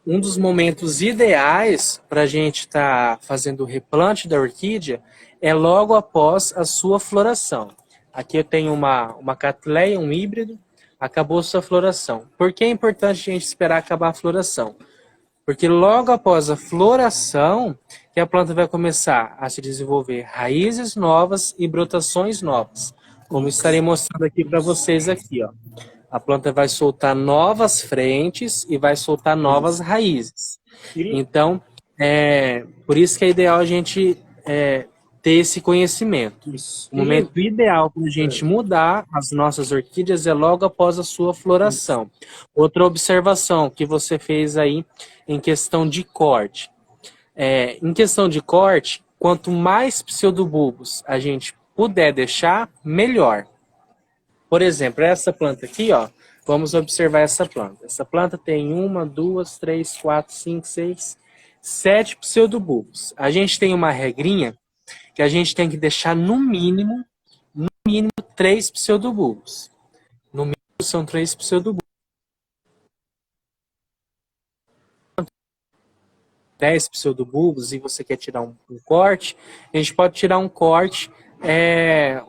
Um dos momentos ideais para a gente estar fazendo o replante da orquídea é logo após a sua floração. Aqui eu tenho uma catleia, um híbrido, acabou sua floração. Por que é importante a gente esperar acabar a floração? Porque logo após a floração, que a planta vai começar a se desenvolver raízes novas e brotações novas. Como estarei mostrando aqui para vocês aqui, ó. A planta vai soltar novas frentes e vai soltar novas raízes. Então, por isso que é ideal a gente ter esse conhecimento. O momento ideal para a gente mudar as nossas orquídeas é logo após a sua floração. Outra observação que você fez aí em questão de corte. Em questão de corte, quanto mais pseudobulbos a gente puder deixar, melhor. Por exemplo, essa planta aqui, ó, vamos observar essa planta. Essa planta tem 1, 2, 3, 4, 5, 6, 7 pseudobulbos. A gente tem uma regrinha que a gente tem que deixar no mínimo 3 pseudobulbos. No mínimo são 3 pseudobulbos. 10 pseudobulbos e você quer tirar um corte, a gente pode tirar um corte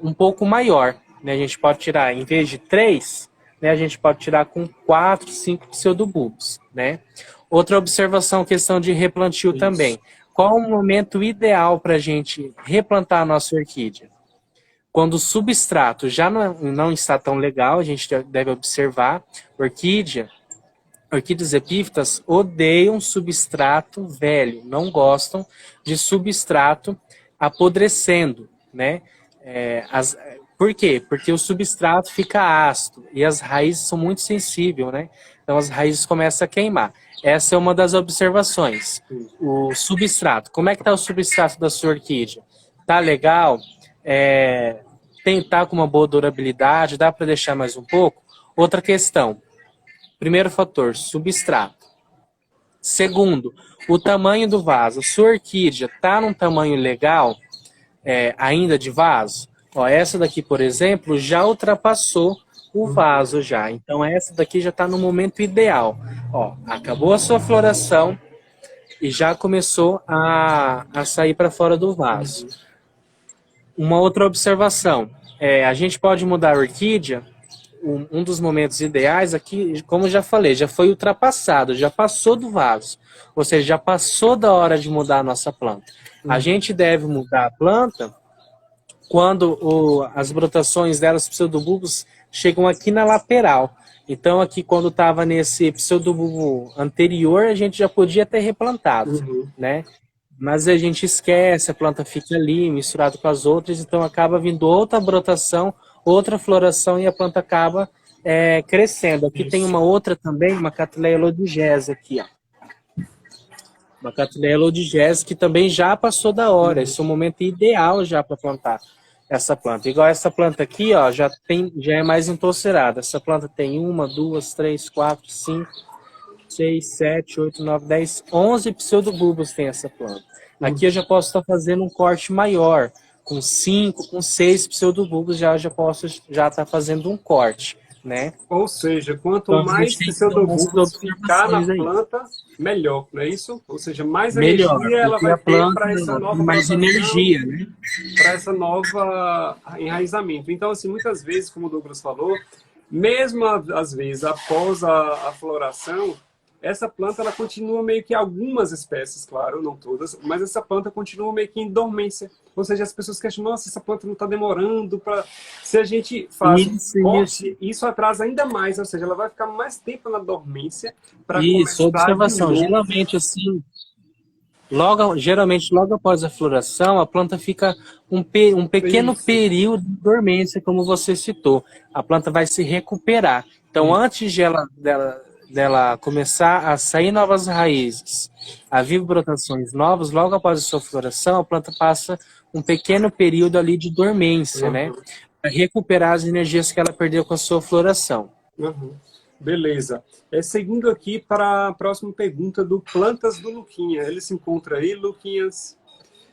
um pouco maior. Né? A gente pode tirar, em vez de 3, né, a gente pode tirar com 4, 5 pseudobulbos. Né? Outra observação, questão de replantio também. Qual o momento ideal para a gente replantar a nossa orquídea? Quando o substrato já não está tão legal, a gente deve observar, orquídeas epífitas odeiam substrato velho, não gostam de substrato apodrecendo, né? Por quê? Porque o substrato fica ácido e as raízes são muito sensíveis, né? Então as raízes começam a queimar. Essa é uma das observações. O substrato. Como é que está o substrato da sua orquídea? Tá legal? Tá com uma boa durabilidade? Dá para deixar mais um pouco? Outra questão. Primeiro fator, substrato. Segundo, o tamanho do vaso. Sua orquídea está num tamanho legal ainda de vaso? Ó, essa daqui, por exemplo, já ultrapassou o vaso já. Então essa daqui já está no momento ideal. Ó, acabou a sua floração e já começou a sair para fora do vaso. Uma outra observação. A gente pode mudar a orquídea. Um dos momentos ideais aqui, como eu já falei, já foi ultrapassado, já passou do vaso. Ou seja, já passou da hora de mudar a nossa planta. A gente deve mudar a planta quando as brotações delas, pseudobulbos, chegam aqui na lateral. Então aqui quando estava nesse pseudobulbo anterior, a gente já podia ter replantado, né? Mas a gente esquece, a planta fica ali misturada com as outras, então acaba vindo outra brotação, outra floração e a planta acaba crescendo. Aqui tem uma outra também, uma Cattleya lodigese aqui, ó. Uma Cattleya lodigese que também já passou da hora. Esse é o momento ideal já para plantar essa planta. Igual essa planta aqui, ó, já é mais entolcerada. Essa planta tem 1, 2, 3, 4, 5, 6, 7, 8, 9, 10, 11 pseudobulbos tem essa planta. Aqui eu já posso estar fazendo um corte maior. Com 5, com 6 pseudobulbos já posso estar fazendo um corte, né? Ou seja, quanto mais pseudobulbos ficar na planta, melhor, não é isso? Ou seja, mais energia ela vai ter para essa nova mais energia, né? Para essa nova enraizamento. Então, assim, muitas vezes, como o Douglas falou, mesmo às vezes após a floração, essa planta ela continua meio que algumas espécies, claro, não todas, mas essa planta continua meio que em dormência. Ou seja, as pessoas questionam, nossa, essa planta não está demorando para... Se a gente faz corte, isso atrasa ainda mais, ou seja, ela vai ficar mais tempo na dormência para começar. Isso, observação. Geralmente, assim, geralmente logo após a floração, a planta fica um pequeno período de dormência, como você citou. A planta vai se recuperar. Então, antes dela começar a sair novas raízes, a vir brotações novas, logo após a sua floração, a planta passa um pequeno período ali de dormência, né? Para recuperar as energias que ela perdeu com a sua floração. Beleza. Seguindo aqui para a próxima pergunta do Plantas do Luquinha. Ele se encontra aí, Luquinhas.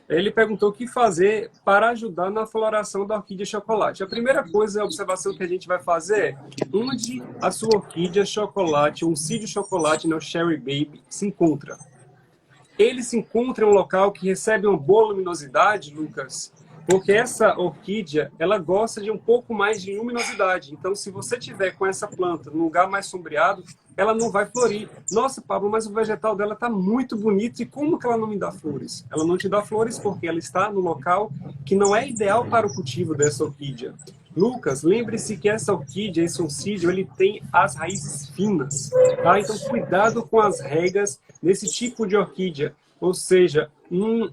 Ele perguntou o que fazer para ajudar na floração da orquídea chocolate. A primeira coisa, a observação que a gente vai fazer é onde a sua orquídea chocolate, um Oncidio chocolate, o Cherry Baby, se encontra. Ele se encontra em um local que recebe uma boa luminosidade, Lucas, porque essa orquídea, ela gosta de um pouco mais de luminosidade. Então, se você tiver com essa planta num lugar mais sombreado, ela não vai florir. Nossa, Pablo, mas o vegetal dela está muito bonito e como que ela não me dá flores? Ela não te dá flores porque ela está no local que não é ideal para o cultivo dessa orquídea. Lucas, lembre-se que essa orquídea, esse oncídio, ele tem as raízes finas, tá? Então, cuidado com as regas nesse tipo de orquídea. Ou seja, um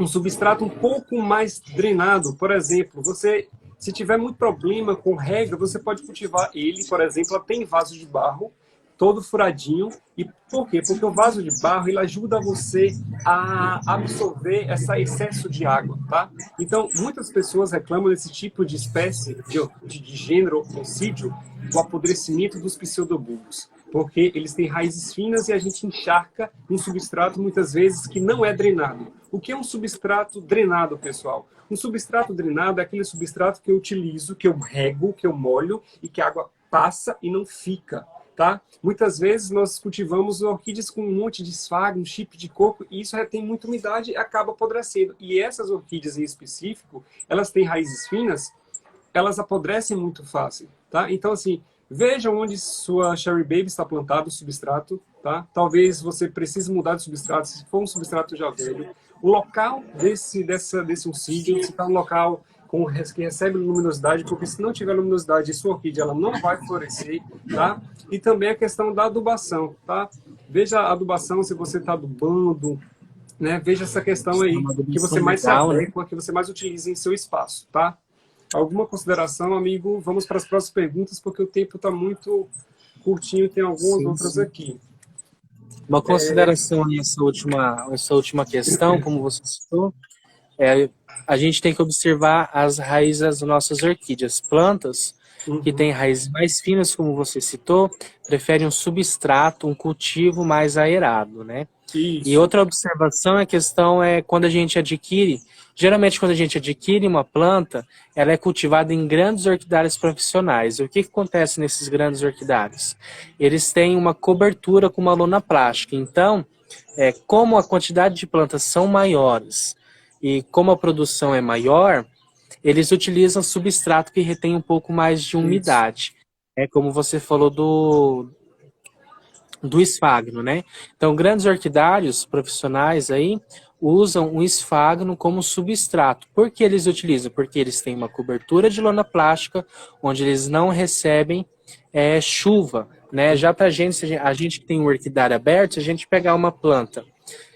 substrato um pouco mais drenado. Por exemplo, se tiver muito problema com rega, você pode cultivar ele, por exemplo, ela tem vaso de barro, todo furadinho. E por quê? Porque o vaso de barro ele ajuda você a absorver esse excesso de água, tá? Então, muitas pessoas reclamam desse tipo de espécie, de gênero oncídio, o apodrecimento dos pseudobulbos, porque eles têm raízes finas e a gente encharca um substrato, muitas vezes, que não é drenado. O que é um substrato drenado, pessoal? Um substrato drenado é aquele substrato que eu utilizo, que eu rego, que eu molho e que a água passa e não fica. Tá? Muitas vezes nós cultivamos orquídeas com um monte de esfago, um chip de coco, e isso retém muita umidade e acaba apodrecendo. E essas orquídeas em específico, elas têm raízes finas, elas apodrecem muito fácil. Tá? Então, assim, veja onde sua Cherry Baby está plantada, o substrato. Tá? Talvez você precise mudar de substrato, se for um substrato já velho. O local desse oncídio, se está um local que recebe luminosidade, porque se não tiver luminosidade, sua orquídea ela não vai florescer, tá? E também a questão da adubação, tá? Veja a adubação, se você está adubando, né? Veja essa questão aí, que você mais se adequa, que você mais utiliza em seu espaço, tá? Alguma consideração, amigo? Vamos para as próximas perguntas, porque o tempo está muito curtinho, tem algumas outras aqui. Uma consideração nessa última questão, como você citou, a gente tem que observar as raízes das nossas orquídeas. Plantas que têm raízes mais finas, como você citou, preferem um substrato, um cultivo mais aerado, né? Isso. E outra observação, a questão é quando a gente adquire, geralmente quando a gente adquire uma planta, ela é cultivada em grandes orquidários profissionais. E o que acontece nesses grandes orquidários? Eles têm uma cobertura com uma lona plástica. Então, como a quantidade de plantas são maiores e como a produção é maior, eles utilizam substrato que retém um pouco mais de umidade. É como você falou do esfagno, né? Então, grandes orquidários profissionais aí usam o esfagno como substrato. Por que eles utilizam? Porque eles têm uma cobertura de lona plástica, onde eles não recebem chuva, né? Já para a gente que tem um orquidário aberto, se a gente pegar uma planta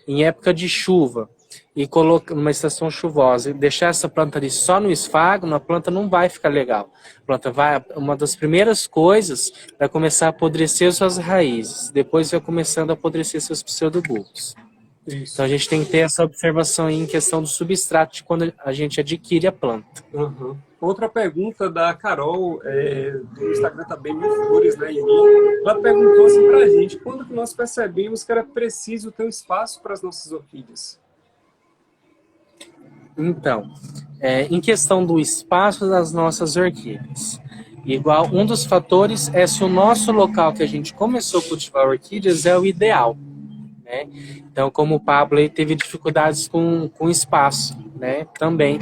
em época de chuva e colocar numa estação chuvosa e deixar essa planta ali só no esfagno, a planta não vai ficar legal. A planta uma das primeiras coisas vai começar a apodrecer suas raízes, depois vai começando a apodrecer seus pseudobulbos. Então a gente tem que ter essa observação aí em questão do substrato de quando a gente adquire a planta. Outra pergunta da Carol, do Instagram também, Mil Flores, né, em mim. Ela perguntou assim pra gente, quando que nós percebemos que era preciso ter um espaço para as nossas orquídeas? Então, em questão do espaço das nossas orquídeas, igual um dos fatores é se o nosso local que a gente começou a cultivar orquídeas é o ideal, né? Então, como o Pablo aí teve dificuldades com espaço, né? Também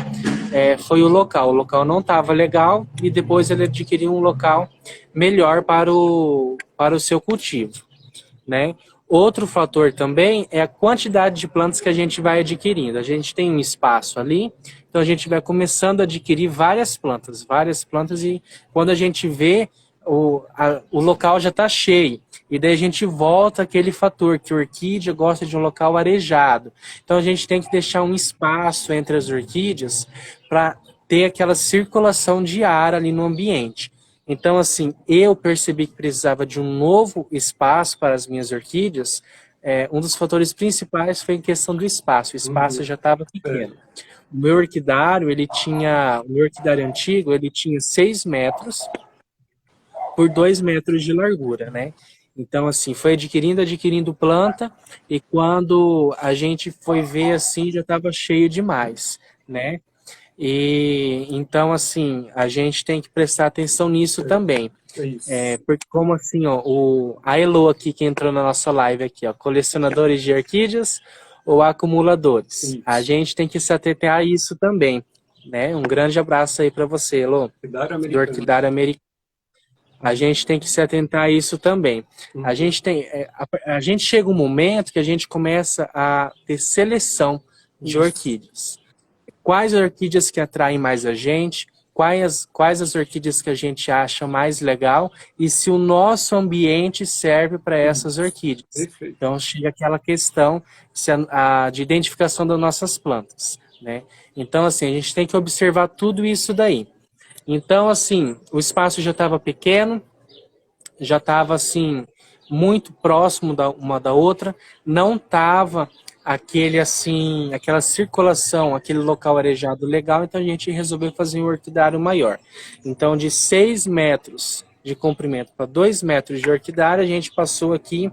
foi o local não estava legal e depois ele adquiriu um local melhor para o seu cultivo, né? Outro fator também é a quantidade de plantas que a gente vai adquirindo. A gente tem um espaço ali, então a gente vai começando a adquirir várias plantas e quando a gente vê, o local já está cheio. E daí a gente volta àquele fator que a orquídea gosta de um local arejado. Então a gente tem que deixar um espaço entre as orquídeas para ter aquela circulação de ar ali no ambiente. Então, assim, eu percebi que precisava de um novo espaço para as minhas orquídeas. Um dos fatores principais foi em questão do espaço. O espaço já estava pequeno. O meu orquidário antigo, ele tinha 6 metros por 2 metros de largura, né? Então, assim, foi adquirindo planta, e quando a gente foi ver, assim, já estava cheio demais, né? E então, assim, a gente tem que prestar atenção nisso também. Porque como assim, ó, a Elo aqui que entrou na nossa live aqui, ó, colecionadores de orquídeas ou acumuladores. A gente tem que se atentar a isso também, né? Um grande abraço aí para você, Elo, do Orquidário Americano. A gente tem que se atentar a isso também. A gente chega um momento que a gente começa a ter seleção de orquídeas. Quais orquídeas que atraem mais a gente, quais as orquídeas que a gente acha mais legal e se o nosso ambiente serve para essas orquídeas. Então chega aquela questão de identificação das nossas plantas, né? Então, assim, a gente tem que observar tudo isso daí. Então, assim, o espaço já estava pequeno, já estava, assim, muito próximo uma da outra, não estava aquela circulação, aquele local arejado legal, então a gente resolveu fazer um orquidário maior. Então, de 6 metros de comprimento para 2 metros de orquidário, a gente passou aqui,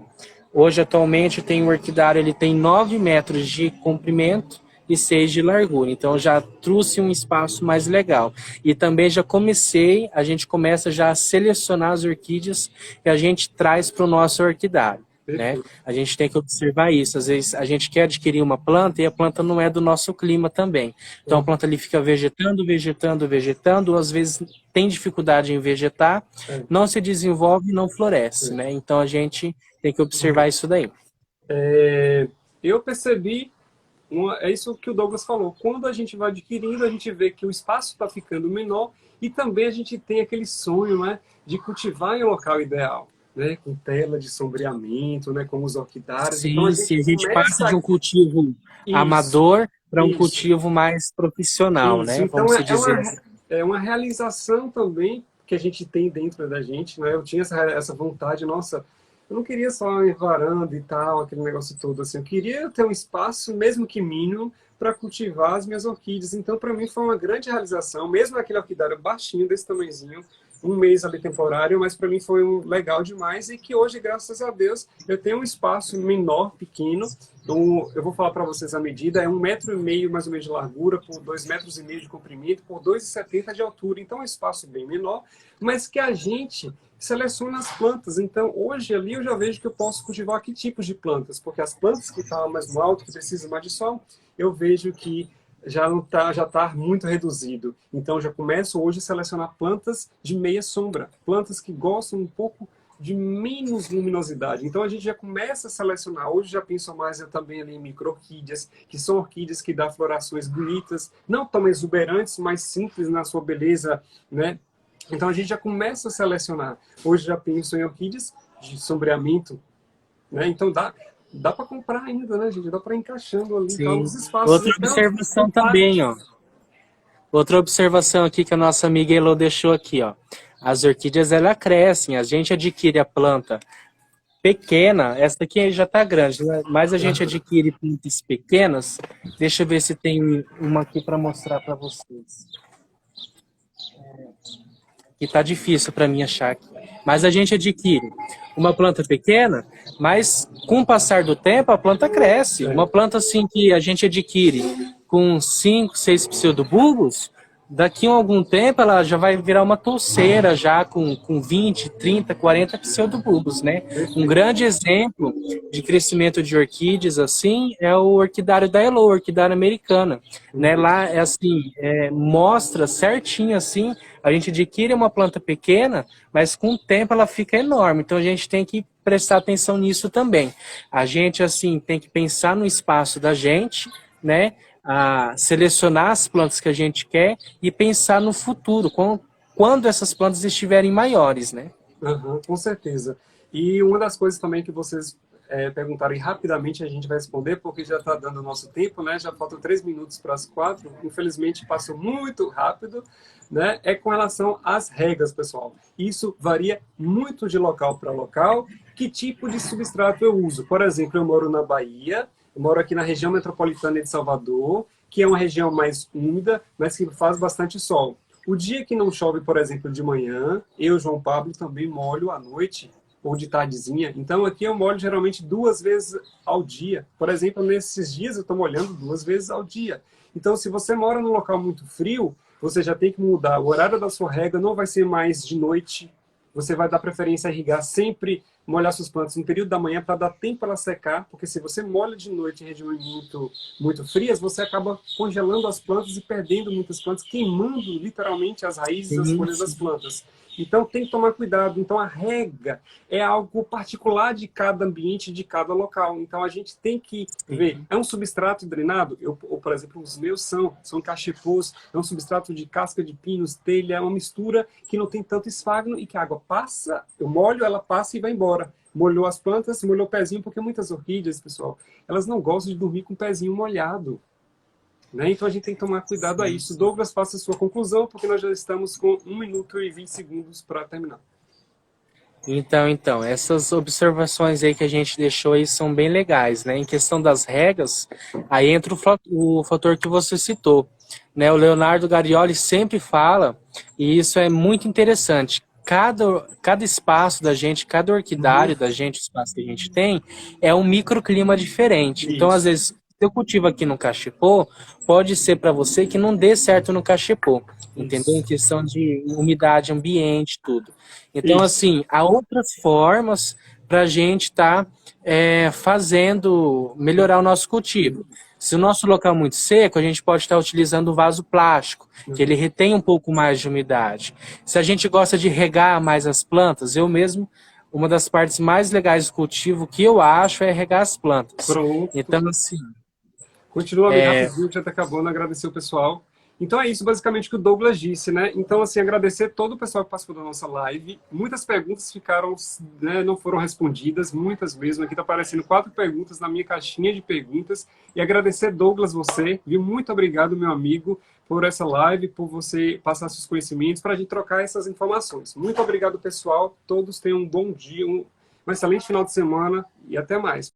hoje atualmente tem um orquidário, ele tem 9 metros de comprimento e 6 de largura, então já trouxe um espaço mais legal. E também a gente começa já a selecionar as orquídeas que a gente traz para o nosso orquidário. Né? A gente tem que observar isso. Às vezes a gente quer adquirir uma planta e a planta não é do nosso clima também. Então a planta ali fica vegetando, às vezes tem dificuldade em vegetar, não se desenvolve e não floresce, né? Então a gente tem que observar isso daí. Eu percebi é isso que o Douglas falou. Quando a gente vai adquirindo, a gente vê que o espaço está ficando menor e também a gente tem aquele sonho, né, de cultivar em um local ideal, né, com tela de sombreamento, né, como os orquidários. Então a Sim, sim, gente a gente passa de começa um cultivo isso, amador para um isso. cultivo mais profissional, Isso, né? então Vamos se dizer assim. é uma realização também que a gente tem dentro da gente, né? Eu tinha essa vontade, nossa, eu não queria só em varanda e tal, aquele negócio todo assim, eu queria ter um espaço, mesmo que mínimo, para cultivar as minhas orquídeas. Então, para mim, foi uma grande realização, mesmo aquele orquidário baixinho, desse tamanhozinho, um mês ali temporário, mas para mim foi legal demais e que hoje, graças a Deus, eu tenho um espaço menor, pequeno. Então, eu vou falar para vocês a medida, é 1,5 m mais ou menos de largura, por 2,5 m de comprimento, por 2,70 m de altura. Então, é um espaço bem menor, mas que a gente seleciona as plantas. Então, hoje ali eu já vejo que eu posso cultivar que tipos de plantas, porque as plantas que estão mais no alto, que precisam mais de sol, eu vejo que já tá muito reduzido. Então, já começo hoje a selecionar plantas de meia sombra, plantas que gostam um pouco de menos luminosidade. Então, a gente já começa a selecionar. Hoje já penso mais eu também ali em micro-orquídeas, que são orquídeas que dão florações bonitas, não tão exuberantes, mas simples na sua beleza, né? Então, a gente já começa a selecionar. Hoje já penso em orquídeas de sombreamento, né? Então, dá para comprar ainda, né, gente? Dá para ir encaixando ali, tá, Sim. os espaços. Outra Então, observação também, ó. Outra observação aqui que a nossa amiga Elo deixou aqui, ó. As orquídeas, elas crescem, a gente adquire a planta pequena, essa daqui já está grande, né? Mas a gente adquire plantas pequenas. Deixa eu ver se tem uma aqui para mostrar para vocês. Que tá difícil para mim achar aqui. Mas a gente adquire uma planta pequena, mas com o passar do tempo a planta cresce. Uma planta assim que a gente adquire com 5, 6 pseudobulbos, daqui a algum tempo ela já vai virar uma touceira já com 20, 30, 40 pseudobulbos, né? Um grande exemplo de crescimento de orquídeas assim é o orquidário da Elo, orquidária americana, né? Lá é assim, mostra certinho assim, a gente adquire uma planta pequena, mas com o tempo ela fica enorme. Então a gente tem que prestar atenção nisso também. A gente assim tem que pensar no espaço da gente, né? A selecionar as plantas que a gente quer e pensar no futuro, quando essas plantas estiverem maiores, né? Uhum, com certeza. E uma das coisas também que vocês perguntaram e rapidamente a gente vai responder, porque já está dando o nosso tempo, né? Já faltam 3 minutos para as 4. Infelizmente, passou muito rápido, né? É com relação às regras, pessoal. Isso varia muito de local para local. Que tipo de substrato eu uso? Por exemplo, eu moro na Bahia, eu moro aqui na região metropolitana de Salvador, que é uma região mais úmida, mas que faz bastante sol. O dia que não chove, por exemplo, de manhã, eu, João Pablo, também molho à noite ou de tardezinha. Então, aqui eu molho geralmente 2 vezes ao dia. Por exemplo, nesses dias eu estou molhando 2 vezes ao dia. Então, se você mora num local muito frio, você já tem que mudar. O horário da sua rega não vai ser mais de noite. Você vai dar preferência a irrigar sempre, molhar suas plantas no período da manhã para dar tempo para ela secar, porque se você molha de noite em regiões muito frias, você acaba congelando as plantas e perdendo muitas plantas, queimando literalmente as raízes e as folhas das plantas. Então tem que tomar cuidado. Então a rega é algo particular de cada ambiente, de cada local. Então a gente tem que ver, é um substrato drenado? Ou, por exemplo, os meus são cachepôs, é um substrato de casca de pinos, telha, é uma mistura que não tem tanto esfagno e que a água passa, eu molho, ela passa e vai embora. Molhou as plantas, molhou o pezinho, porque muitas orquídeas, pessoal, elas não gostam de dormir com o pezinho molhado. Né? Então a gente tem que tomar cuidado a isso. Douglas, faça a sua conclusão, porque nós já estamos com 1 minuto e 20 segundos para terminar. Então, essas observações aí que a gente deixou aí são bem legais, né? Em questão das regras, aí entra o fator que você citou, né? O Leonardo Garioli sempre fala, e isso é muito interessante, cada espaço da gente, cada orquidário da gente, o espaço que a gente tem, é um microclima diferente. Então, às vezes, se eu cultivo aqui no cachepô, pode ser para você que não dê certo no cachepô, entendeu? Em questão de umidade, ambiente, tudo. Então, assim, há outras formas para a gente estar melhorar o nosso cultivo. Se o nosso local é muito seco, a gente pode estar utilizando o vaso plástico, que ele retém um pouco mais de umidade. Se a gente gosta de regar mais as plantas, eu mesmo, uma das partes mais legais do cultivo que eu acho é regar as plantas. Pronto. Então, assim, Continua bem rapidinho, já está acabando, agradecer o pessoal. Então é isso basicamente que o Douglas disse, né? Então, assim, agradecer todo o pessoal que participou da nossa live. Muitas perguntas ficaram, né, não foram respondidas, muitas mesmo. Aqui está aparecendo 4 perguntas na minha caixinha de perguntas. E agradecer, Douglas, você, viu? Muito obrigado, meu amigo, por essa live, por você passar seus conhecimentos, para a gente trocar essas informações. Muito obrigado, pessoal. Todos tenham um bom dia, um excelente final de semana e até mais.